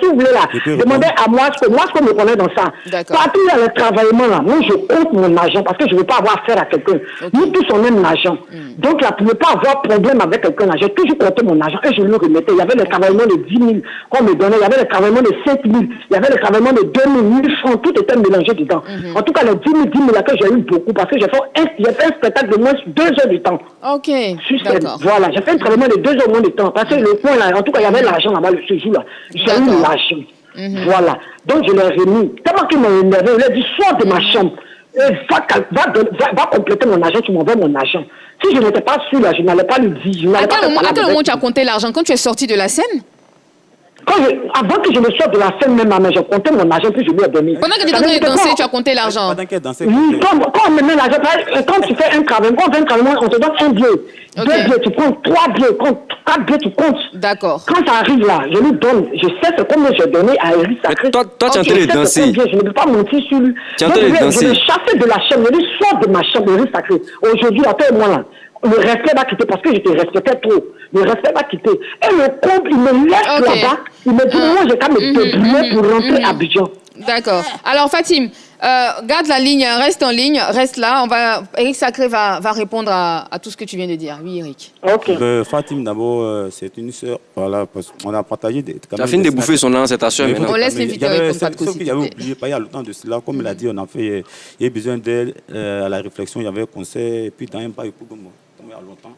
vous voulez là, demandez à moi ce que me connaît dans ça. Partout il y a le travaillement là, moi je compte mon argent parce que je ne veux pas avoir affaire à quelqu'un. Nous tous on aime l'argent. Donc là, pour ne pas avoir problème avec quelqu'un là, j'ai toujours compté mon argent et je le remettais. Il y avait le travaillement de 10 000 qu'on me donnait, il y avait le travaillement de 5 000, il y avait le travaillement de 2 000, 1 000 francs, tout était mélangé dedans. En tout cas, les 10 000 là que j'ai eu beaucoup parce que j'ai fait un spectacle de moins 2 heures du temps. Ok, d'accord. Voilà, j'ai fait un travaillement de 2 heures au moins de temps parce que le point là, en tout cas, il y avait l'argent là-bas, ce jour-là. J'ai eu l'argent. Voilà. Donc, je l'ai remis. Tellement qu'il m'a énervé, il a dit, sors de ma chambre. Va compléter mon argent, tu m'envoies mon argent. Si je n'étais pas sûr, là, je n'allais pas lui dire. À quel moment tu as compté l'argent? Quand tu es sorti de la scène? Avant que je me sorte de la scène même, j'ai compté mon argent, puis je lui ai donné. Pendant que tu étais en train de danser, tu as compté l'argent? Pendant qu'elle dansait. Oui, quand on me met l'argent, quand tu fais un travail, quand on fait un travail, on te donne un billet. 2 billets, tu comptes 3 billets, 4 billets, tu comptes. D'accord. Quand ça arrive là, je lui donne, je sais ce combien j'ai donné à Eric Sacré. Toi, tu es en train de danser. Je ne peux pas mentir sur lui. Tu es en train de danser. Je l'ai chassé de la chambre, je lui sors de ma chambre, Eric Sacré. Aujourd'hui, attends moi là. Le respect va quitter parce que je te respectais trop. Le respect va quitter. Et le couple, il me laisse là-bas. Il me dit, moi, j'ai qu'à me débrouiller pour rentrer à Abidjan. D'accord. Alors, Fatim, garde la ligne, reste en ligne, reste là. Eric Sacré va répondre à tout ce que tu viens de dire. Oui, Eric. Ok. Fatim, d'abord, c'est une sœur. Voilà, parce qu'on a partagé des. Tu as fini de bouffer son nom, c'est ta sœur maintenant. On laisse l'invité répondre, pas de cause. Il y avait oublié, pas il y a longtemps de cela. Comme il a dit, on a fait. Il y a besoin d'elle à la réflexion. Il y avait un conseil. Et puis, dans un pas, il y a longtemps.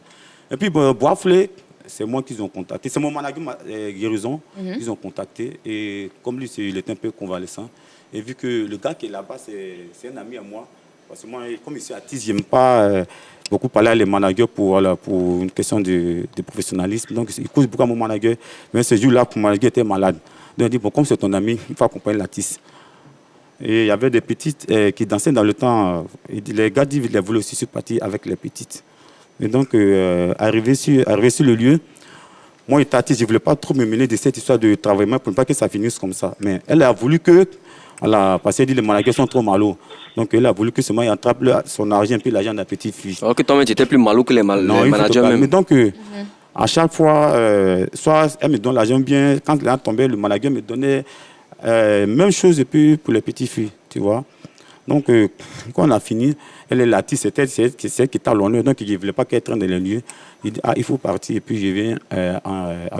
Et puis, Boisflé, c'est moi qu'ils ont contacté. C'est mon manager Guérison qu'ils ont contacté. Et comme lui, il est un peu convalescent. Et vu que le gars qui est là-bas, c'est un ami à moi. Parce que moi, comme ici à Tis, je n'aime pas beaucoup parler à les managers pour une question de professionnalisme. Donc, il cause beaucoup à mon manager. Mais ce jour-là, mon manager était malade. Donc, il dit, bon, comme c'est ton ami, il faut accompagner la Tis. Et il y avait des petites qui dansaient dans le temps. Les gars disent qu'ils voulaient aussi se partir avec les petites. Et donc, arrivé sur le lieu, moi, je ne voulais pas trop me mêler de cette histoire de travail pour ne pas que ça finisse comme ça. Mais elle a voulu que, parce qu'elle dit que les managers sont trop malos. Donc, elle a voulu que ce mari attrape son argent et l'argent de la petite fille. Alors que toi-même, tu étais plus malo que les managers même. Mais donc, à chaque fois, soit elle me donne l'argent bien, quand elle a tombé, le manager me donnait même chose et puis pour les petites filles, tu vois. Donc, quand on a fini, elle est là, c'était celle qui était à l'honneur, donc il ne voulait pas qu'elle traîne dans les lieux. Il dit, il faut partir, et puis je viens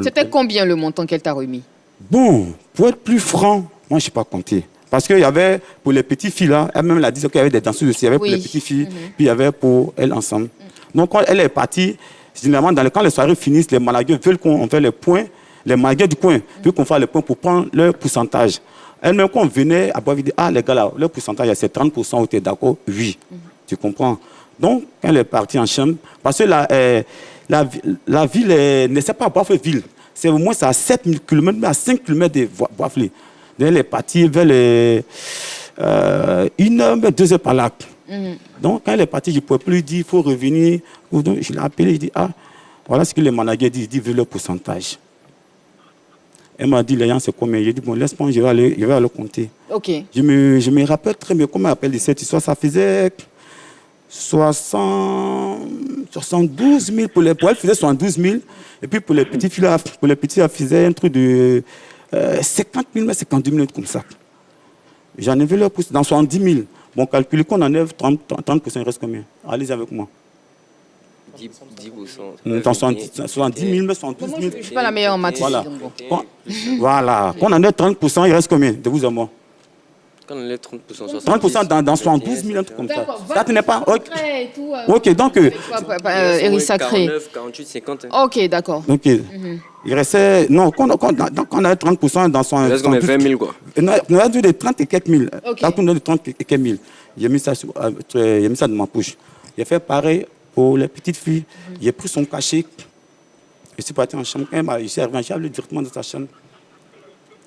C'était combien le montant qu'elle t'a remis? Bon, pour être plus franc, moi, je n'ai pas compté. Parce qu'il y avait, pour les petites filles, là, elle-même l'a dit qu'il y avait des danseuses aussi, il y avait pour les petites filles, puis il y avait pour elles ensemble. Donc, quand elle est partie, généralement, quand les soirées finissent, les managers veulent qu'on fasse les points, les managers du coin veulent qu'on fasse les points pour prendre leur pourcentage. Elle-même, quand on venait à boire, elle dit, les gars, là, leur pourcentage, c'est 30%, où tu es d'accord? Oui. Tu comprends? Donc, quand elle est partie en chambre, parce que la ville ne sait pas Boisflé-Ville. C'est au moins à 7 km, mais à 5 km de Boisflé. Donc, elle est partie vers les 1 heure, 2 heures par là. Donc, quand elle est partie, je ne pouvais plus lui dire, il faut revenir. Donc, je l'ai appelé, je dis, voilà ce que les managers disent, ils veulent leur pourcentage. Elle m'a dit, les gens, c'est combien? J'ai dit, bon, laisse-moi, je vais aller compter. Ok. Je me rappelle très bien comment elle appelle cette histoire. Ça faisait 72 000 pour elle faisait 72 000. Et puis pour les petits filles, elle faisait un truc de 50 000, mais 52 000 comme ça. J'en ai vu leur pouce dans 70 000. Bon, calculez qu'on enlève 30%, il reste combien? Allez-y avec moi. 10%. Dans 70 000, mais 72 000. Je ne suis pas la meilleure en matière. Voilà. Qu'on enlève 30%, il reste combien de vous à moi? Quand on est 30%, 30% dans 72 000, un truc comme ça. Ça, tu n'es pas. Ok, donc. Eric Sacré. 49, 48, 50. Ok, d'accord. Donc, il restait. Non, quand on a 30% dans son. Il reste comme 20 000, quoi. On a dû de 30 et quelques mille. Ok. Là, on a de 30 et quelques mille. J'ai mis ça dans ma poche. J'ai fait pareil pour les petites filles. J'ai pris son cachet. Je suis parti en chambre. Je suis arrivé, j'ai appelé directement dans sa chambre.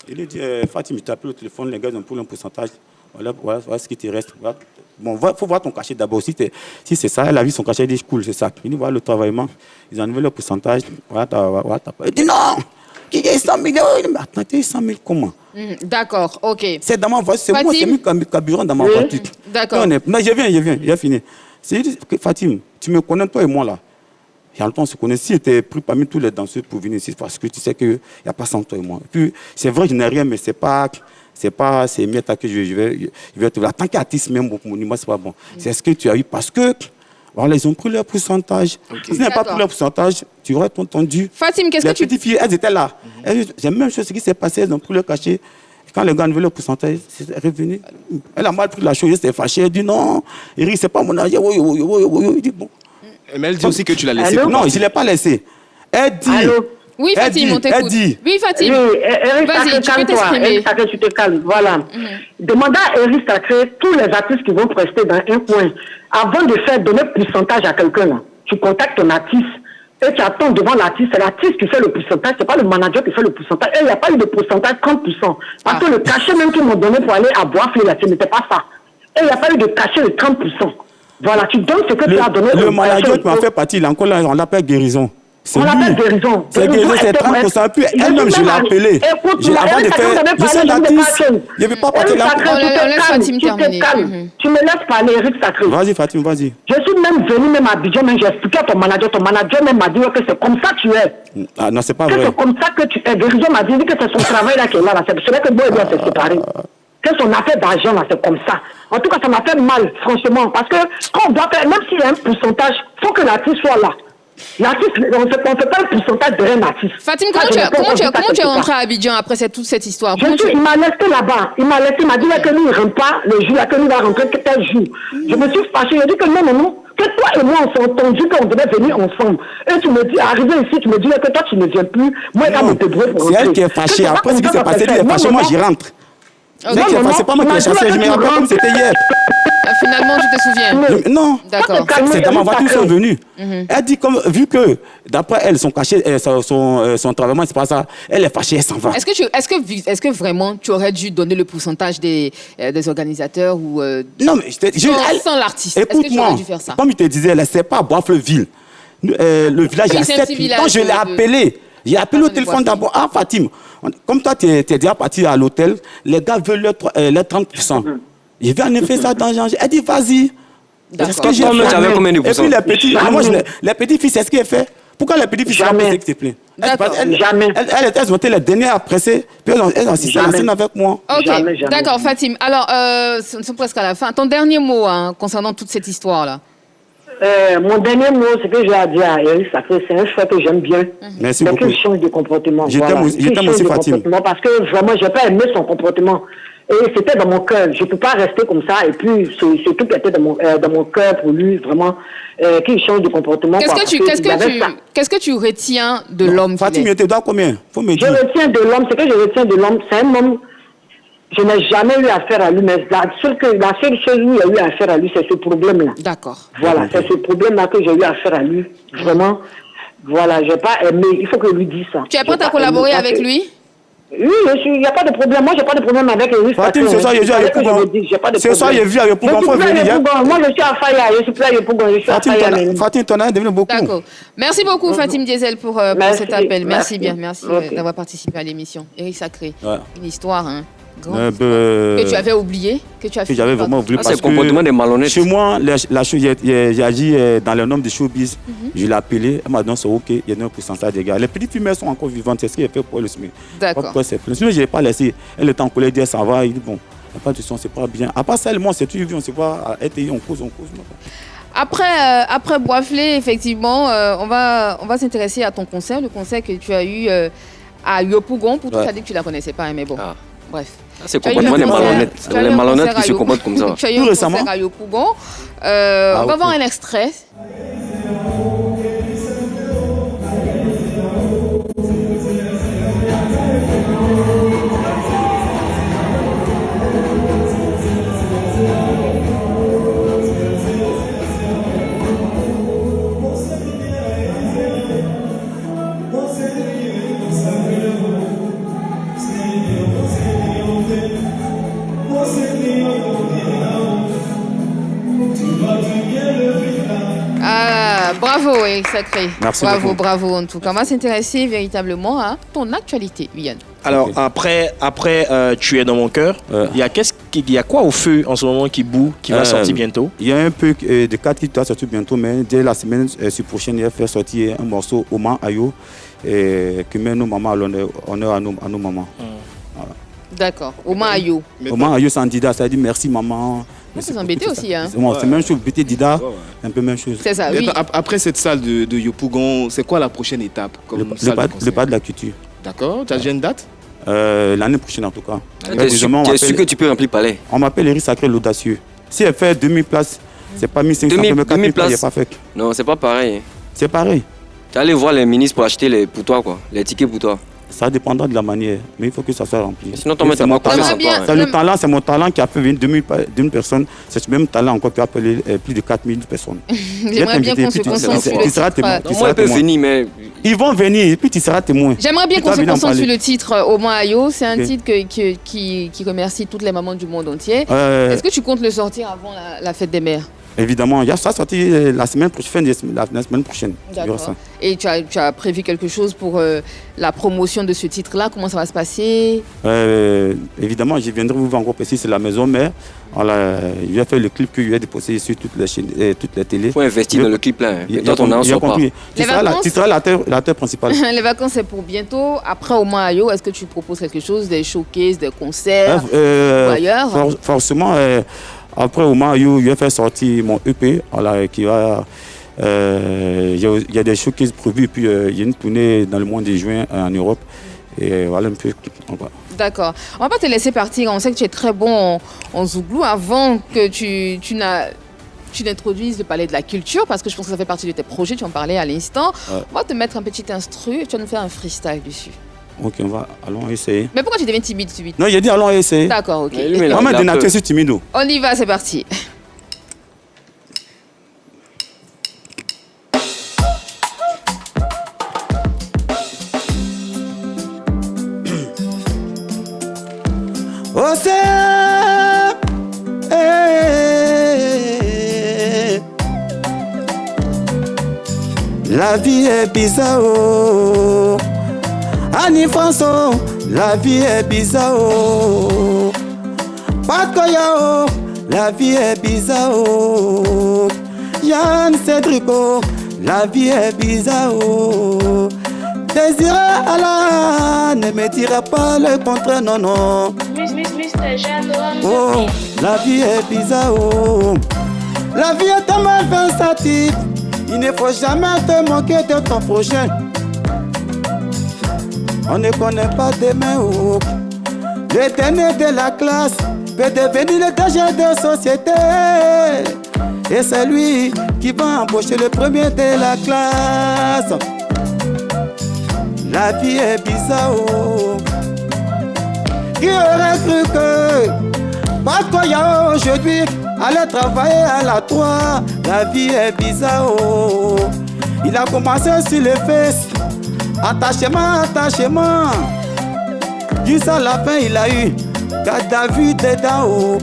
Il lui dit, Fatim, je t'appelle au téléphone, les gars, ils ont pris un pourcentage. Voilà ce qui te reste. Voilà. Bon, il faut voir ton cachet d'abord. Si c'est ça, elle a vu son cachet, il dit, cool, c'est ça. Il dit, voilà le travaillement. Ils ont enlevé le pourcentage. Voilà, il dit, non, qui est 100 000 euros. Mais attendez, 100 000 comment? D'accord, ok. C'est dans ma voiture, c'est moi qui ai mis le carburant dans ma voiture. D'accord. Non, je viens, j'ai fini. C'est Fatim, tu me connais, toi et moi, là. Il y a longtemps, on se connaît. Si tu étais pris parmi tous les danseurs pour venir ici, parce que tu sais qu'il n'y a pas sans toi et moi. Et puis, c'est vrai, je n'ai rien, mais c'est ces miettes que je vais te voir. Tant qu'artiste, même au monument, c'est pas bon. C'est ce que tu as eu parce que, voilà, ils ont pris leur pourcentage. Si tu n'as pas pris leur pourcentage, tu aurais entendu. Fatim, qu'est-ce que tu... Les petites filles, elles étaient là. C'est la même chose qui s'est passé, elles ont pris leur cachet. Quand les gars ont enlevé leur pourcentage, c'est revenu. Elle a mal pris la chose, elle s'est fâchée. Elle dit non, Eric, c'est pas mon âge. Il dit bon. Mais elle dit aussi que tu l'as laissé. Non, je ne l'ai pas laissé. Elle dit. Allô? Oui, Fatim, on t'écoute. Oui, Fatim. Oui, Eric Vas-y, Sacré, tu peux t'exprimer. Eric Sacré, tu te calmes. Voilà. Demande à Eric Sacré, tous les artistes qui vont prester dans un coin, avant de faire donner pourcentage à quelqu'un, tu contactes ton artiste et tu attends devant l'artiste. C'est l'artiste qui fait le pourcentage, c'est pas le manager qui fait le pourcentage. Et il n'y a pas eu de pourcentage 30%. Parce que le cachet même qu'ils m'ont donné pour aller à Boisflé, ce n'était pas ça. Et il n'y a pas eu de cachet de 30%. Voilà, tu donnes ce que tu as donné. Le manager qui m'a fait partie, il est encore là, on l'appelle Guérison. On l'appelle Guérison. C'est Guérison, c'est 30%. Puis elle-même, je l'ai appelée. Avant de faire. Je suis un artiste. Je ne vais pas partir là. On laisse Fatim terminer. Tu me laisses parler, Eric Sacré. Vas-y, Fatim, vas-y. Je suis même venu même à Abidjan, mais j'ai expliqué à ton manager même m'a dit que c'est comme ça que tu es. Ah non, c'est pas que vrai. C'est comme ça que tu es. Guérison m'a dit que c'est son travail là qui est là. C'est vrai que moi et doit se séparer. Que son affaire d'argent là, c'est comme ça. En tout cas, ça m'a fait mal, franchement, parce que quand on doit faire, même s'il y a un pourcentage, il faut que l'artiste soit là. L'artiste, on ne fait pas le pourcentage de rien d'artiste. Fatim, comment tu es rentré à Abidjan après toute cette histoire? Il m'a laissé là-bas. Il m'a dit que lui, il ne rentre pas le jour, que lui va rentrer que tel jour. Je me suis fâché. Il a dit que non, que toi et moi, on s'est entendu qu'on devait venir ensemble. Et tu me dis, arrivé ici, tu me dis que toi, tu ne viens plus. Moi, quand me débrouille pour rentrer. C'est elle qui est fâchée. Après ce qui s'est passé, elle est fâchée. Moi, j'y rentre. C'est pas moi qui ai chassé, je me rappelle comme c'était hier. Finalement, tu te souviens? Non. D'accord. C'est dans ma voiture qu'ils sont venus. Elle dit, vu que, d'après elle, son cachet, son travail, c'est pas ça, elle est fâchée, elle s'en va. Est-ce que vraiment tu aurais dû donner le pourcentage des organisateurs ou non, mais sans l'artiste? Écoute-moi, comme il te disait, elle ne sait pas Boisfleville. Le village, il y a 7 000. Donc, je l'ai appelé. J'ai appelé au téléphone d'abord. Ah, Fatim, comme toi, tu es déjà parti à l'hôtel, les gars veulent les 30%. Je vais en effet ça dans Jean. Elle dit, vas-y. Est-ce que j'ai fait combien de pourcents? Et puis les petits filles, c'est ce qu'elle fait. Pourquoi les petites filles sont appelées, s'il te plaît? Jamais. Elles ont été les dernières à presser, puis elles ont assisté à la scène avec moi. Ok, d'accord, Fatim. Alors, nous sommes presque à la fin. Ton dernier mot concernant toute cette histoire-là? Mon dernier mot, c'est que j'ai à dire à Eric Sacré, c'est un choix que j'aime bien. Merci beaucoup. C'est qu'il change de comportement. Je t'aime aussi, Fatim. Parce que vraiment, je n'ai pas aimé son comportement. Et c'était dans mon cœur. Je ne peux pas rester comme ça. Et puis, c'est tout qui était dans mon cœur pour lui, vraiment, qu'il change de comportement. Qu'est-ce que tu retiens de l'homme? Fatim, tu te dois combien? Faut me dire. Je retiens de l'homme, c'est que je retiens de l'homme, c'est un homme. Je n'ai jamais eu affaire à lui, mais la seule chose où il y a eu affaire à lui, c'est ce problème-là. D'accord. Voilà, c'est ce problème-là que j'ai eu affaire à lui. Vraiment, voilà, je n'ai pas aimé. Il faut que lui dise ça. Tu es prête à collaborer avec lui? Oui, il n'y a pas de problème. Moi, je n'ai pas de problème avec lui. Fatim, ce soir, j'ai vu à Yopougon. Ce soir, j'ai vu à Yopougon. Moi, je suis à Faya. Je suis plus à Yopougon. Je suis à Faya. Fatim, t'en as devenu beaucoup. D'accord. Merci beaucoup, Fatim Diesel, pour cet appel. Merci bien. Merci d'avoir participé à l'émission. Eric Sacré, une histoire, que tu avais oublié, que j'avais vraiment oublié parce que le comportement des malhonnêtes. Chez moi, la chose, j'ai agi dans le nom de showbiz. Je l'ai appelé, elle m'a dit c'est ok, il y a un pourcentage des gars. Les petites filles sont encore vivantes, c'est ce qu'elle fait pour le SMIC. D'accord. Sinon, je n'ai pas laissé. Elle était en colère, elle dit ça va, il dit bon, il n'y a pas de son, c'est pas bien. À part ça, moi, c'est tout, on se voit, on cause. Après Boisflé, effectivement, on va s'intéresser à ton concert, le concert que tu as eu à Yopougon. Pour tout, tu as dit que tu ne la connaissais pas, mais bon. Bref. C'est complètement des malhonnêtes. Les malhonnêtes qui se comportent comme ça. Tu as eu un concert à Yopougon. On va voir un extrait. Bravo, Eric Sacré. Merci bravo, beaucoup. bravo en tout cas. On va s'intéresser véritablement à ton actualité, Yann. Alors, après Tu es dans mon cœur, il y a quoi au feu en ce moment qui bout, qui va sortir bientôt? Il y a un peu de 4 qui doit sortir bientôt, mais dès la semaine prochaine, il va faire sortir un morceau Oman Ayo qui met nos mamans à l'honneur à nos mamans. Voilà. D'accord, Oman Ayo. Oman Ayo, c'est un Dida, ça dit merci maman. C'est embêté aussi. Hein. C'est la même chose, Bété Dida, un peu même chose. C'est ça, oui. Après cette salle de Yopougon, c'est quoi la prochaine étape Le pas de la culture. D'accord, tu as déjà une date? L'année prochaine en tout cas. Qu'est-ce que tu peux remplir palais? On m'appelle Eric Sacré l'audacieux. Si elle fait 2000 places, c'est pas 1500, 2000 places. Il n'y a pas fait. Non, c'est pas pareil. C'est pareil. Tu allais voir les ministres pour acheter pour toi, quoi. Les tickets pour toi. Ça dépendra de la manière, mais il faut que ça soit rempli. Sinon, ton maître m'a pas c'est le talent, c'est mon talent qui a fait venir 2000 personnes. C'est ce même talent encore qui a appelé plus de 4000 personnes. J'aimerais bien qu'on se concentre sur le titre. Moi, ils peuvent venir, mais... Ils vont venir et puis tu seras témoin. J'aimerais bien qu'on se concentre sur le titre Oman Ayo. C'est un titre qui remercie toutes les mamans du monde entier. Est-ce que tu comptes le sortir avant la fête des mères? Évidemment, il y a ça sorti la semaine prochaine. D'accord. Et tu as prévu quelque chose pour la promotion de ce titre-là? Comment ça va se passer? Évidemment, je viendrai vous voir encore précis, c'est la maison mère. Il va faire le clip que je vais déposer sur toutes les chaînes, toutes les télés. Il faut investir dans le clip là. Toi, ton nom sort pas. Tu seras l'acteur principal. Les vacances, c'est pour bientôt. Après Oman Ayo, est-ce que tu proposes quelque chose, des showcases, des concerts ou ailleurs? Forcément. Après, au moment où je vais faire sortir mon EP, qui va. Il y a des showcases prévus, puis il y a une tournée dans le mois de juin en Europe. Et voilà un peu. D'accord. On va pas te laisser partir. On sait que tu es très bon en zouglou avant que tu n'introduises le palais de la culture, parce que je pense que ça fait partie de tes projets. Tu en parlais à l'instant. On va te mettre un petit instru et tu vas nous faire un freestyle dessus. Ok, allons essayer. Mais pourquoi tu deviens timide subit? Non, j'ai dit allons essayer. D'accord, ok. Maman de nature, c'est timide. On y va, c'est parti. Oh, c'est... La vie est bizarre. Annie François, la vie est bizarre. Pat Koya, la vie est bizarre. Yann Cédrico, la vie est bizarre. Désiré Allah, ne me dira pas le contraire, non, non. Oh, la vie est bizarre. La vie est tellement versatile, il ne faut jamais te moquer de ton prochain. On ne connaît pas demain. Le dernier de la classe peut devenir le danger de société. Et c'est lui qui va embaucher le premier de la classe. La vie est bizarre. Qui aurait cru que Pakoya aujourd'hui allait travailler à la 3? La vie est bizarre. Il a commencé sur les fesses. Attachement. Jusqu'à la fin, il a eu garde à vue dedans.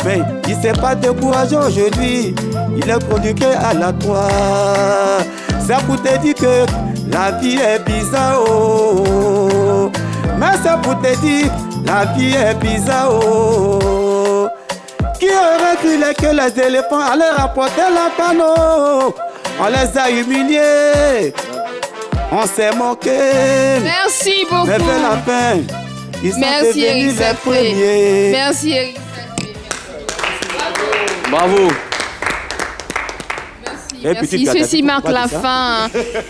Mais il ne s'est pas découragé aujourd'hui. Il est conduit à la 3. Ça pour te dire que la vie est bizarre. Mais c'est pour te dire la vie est bizarre. Qui aurait cru que les éléphants allaient rapporter la panneau? On les a humiliés. On s'est moqué. Merci beaucoup. Mais vers la fin, ils sont devenus les premiers. Merci Eric. Bravo. Merci. merci. Ceci marque la fin.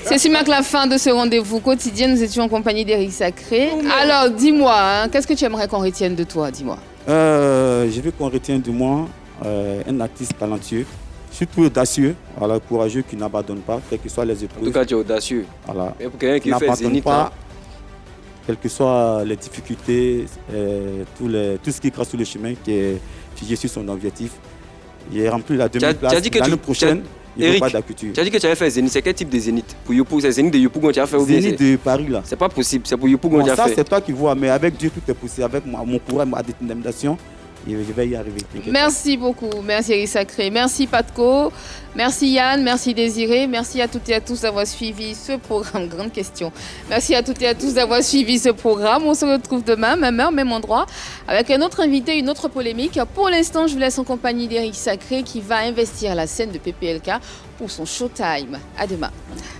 Ceci marque la fin de ce rendez-vous quotidien. Nous étions en compagnie d'Eric Sacré. Alors, dis-moi, qu'est-ce que tu aimerais qu'on retienne de toi? Dis-moi. Je veux qu'on retienne de moi un artiste talentueux, surtout audacieux, voilà, courageux, qui n'abandonne pas, quelles que soient les épreuves. En tout cas, tu es audacieux. Voilà. Et pour quelqu'un qui fait Zénith, pas, quelles que soient les difficultés, tout ce qui crasse sur le chemin, qui est figé sur son objectif. Il est rempli la demi-place. L'année prochaine, il ne faut pas d'acculture. Tu as dit que tu avais fait Zénith. C'est quel type de Zénith? Pour Yopougon, c'est Zénith de Yopougon que tu as fait? Zénith de Paris, là. C'est pas possible, c'est pour Yopougon que tu as fait. Ça, c'est toi qui vois, mais avec Dieu, tout est possible. Avec mon courage, ma détermination, je vais y arriver. Merci beaucoup. Merci Eric Sacré. Merci Patko. Merci Yann. Merci Désiré. Merci à toutes et à tous d'avoir suivi ce programme. Grande question. Merci à toutes et à tous d'avoir suivi ce programme. On se retrouve demain, même heure, même endroit, avec un autre invité, une autre polémique. Pour l'instant, je vous laisse en compagnie d'Eric Sacré qui va investir la scène de PPLK pour son showtime. À demain.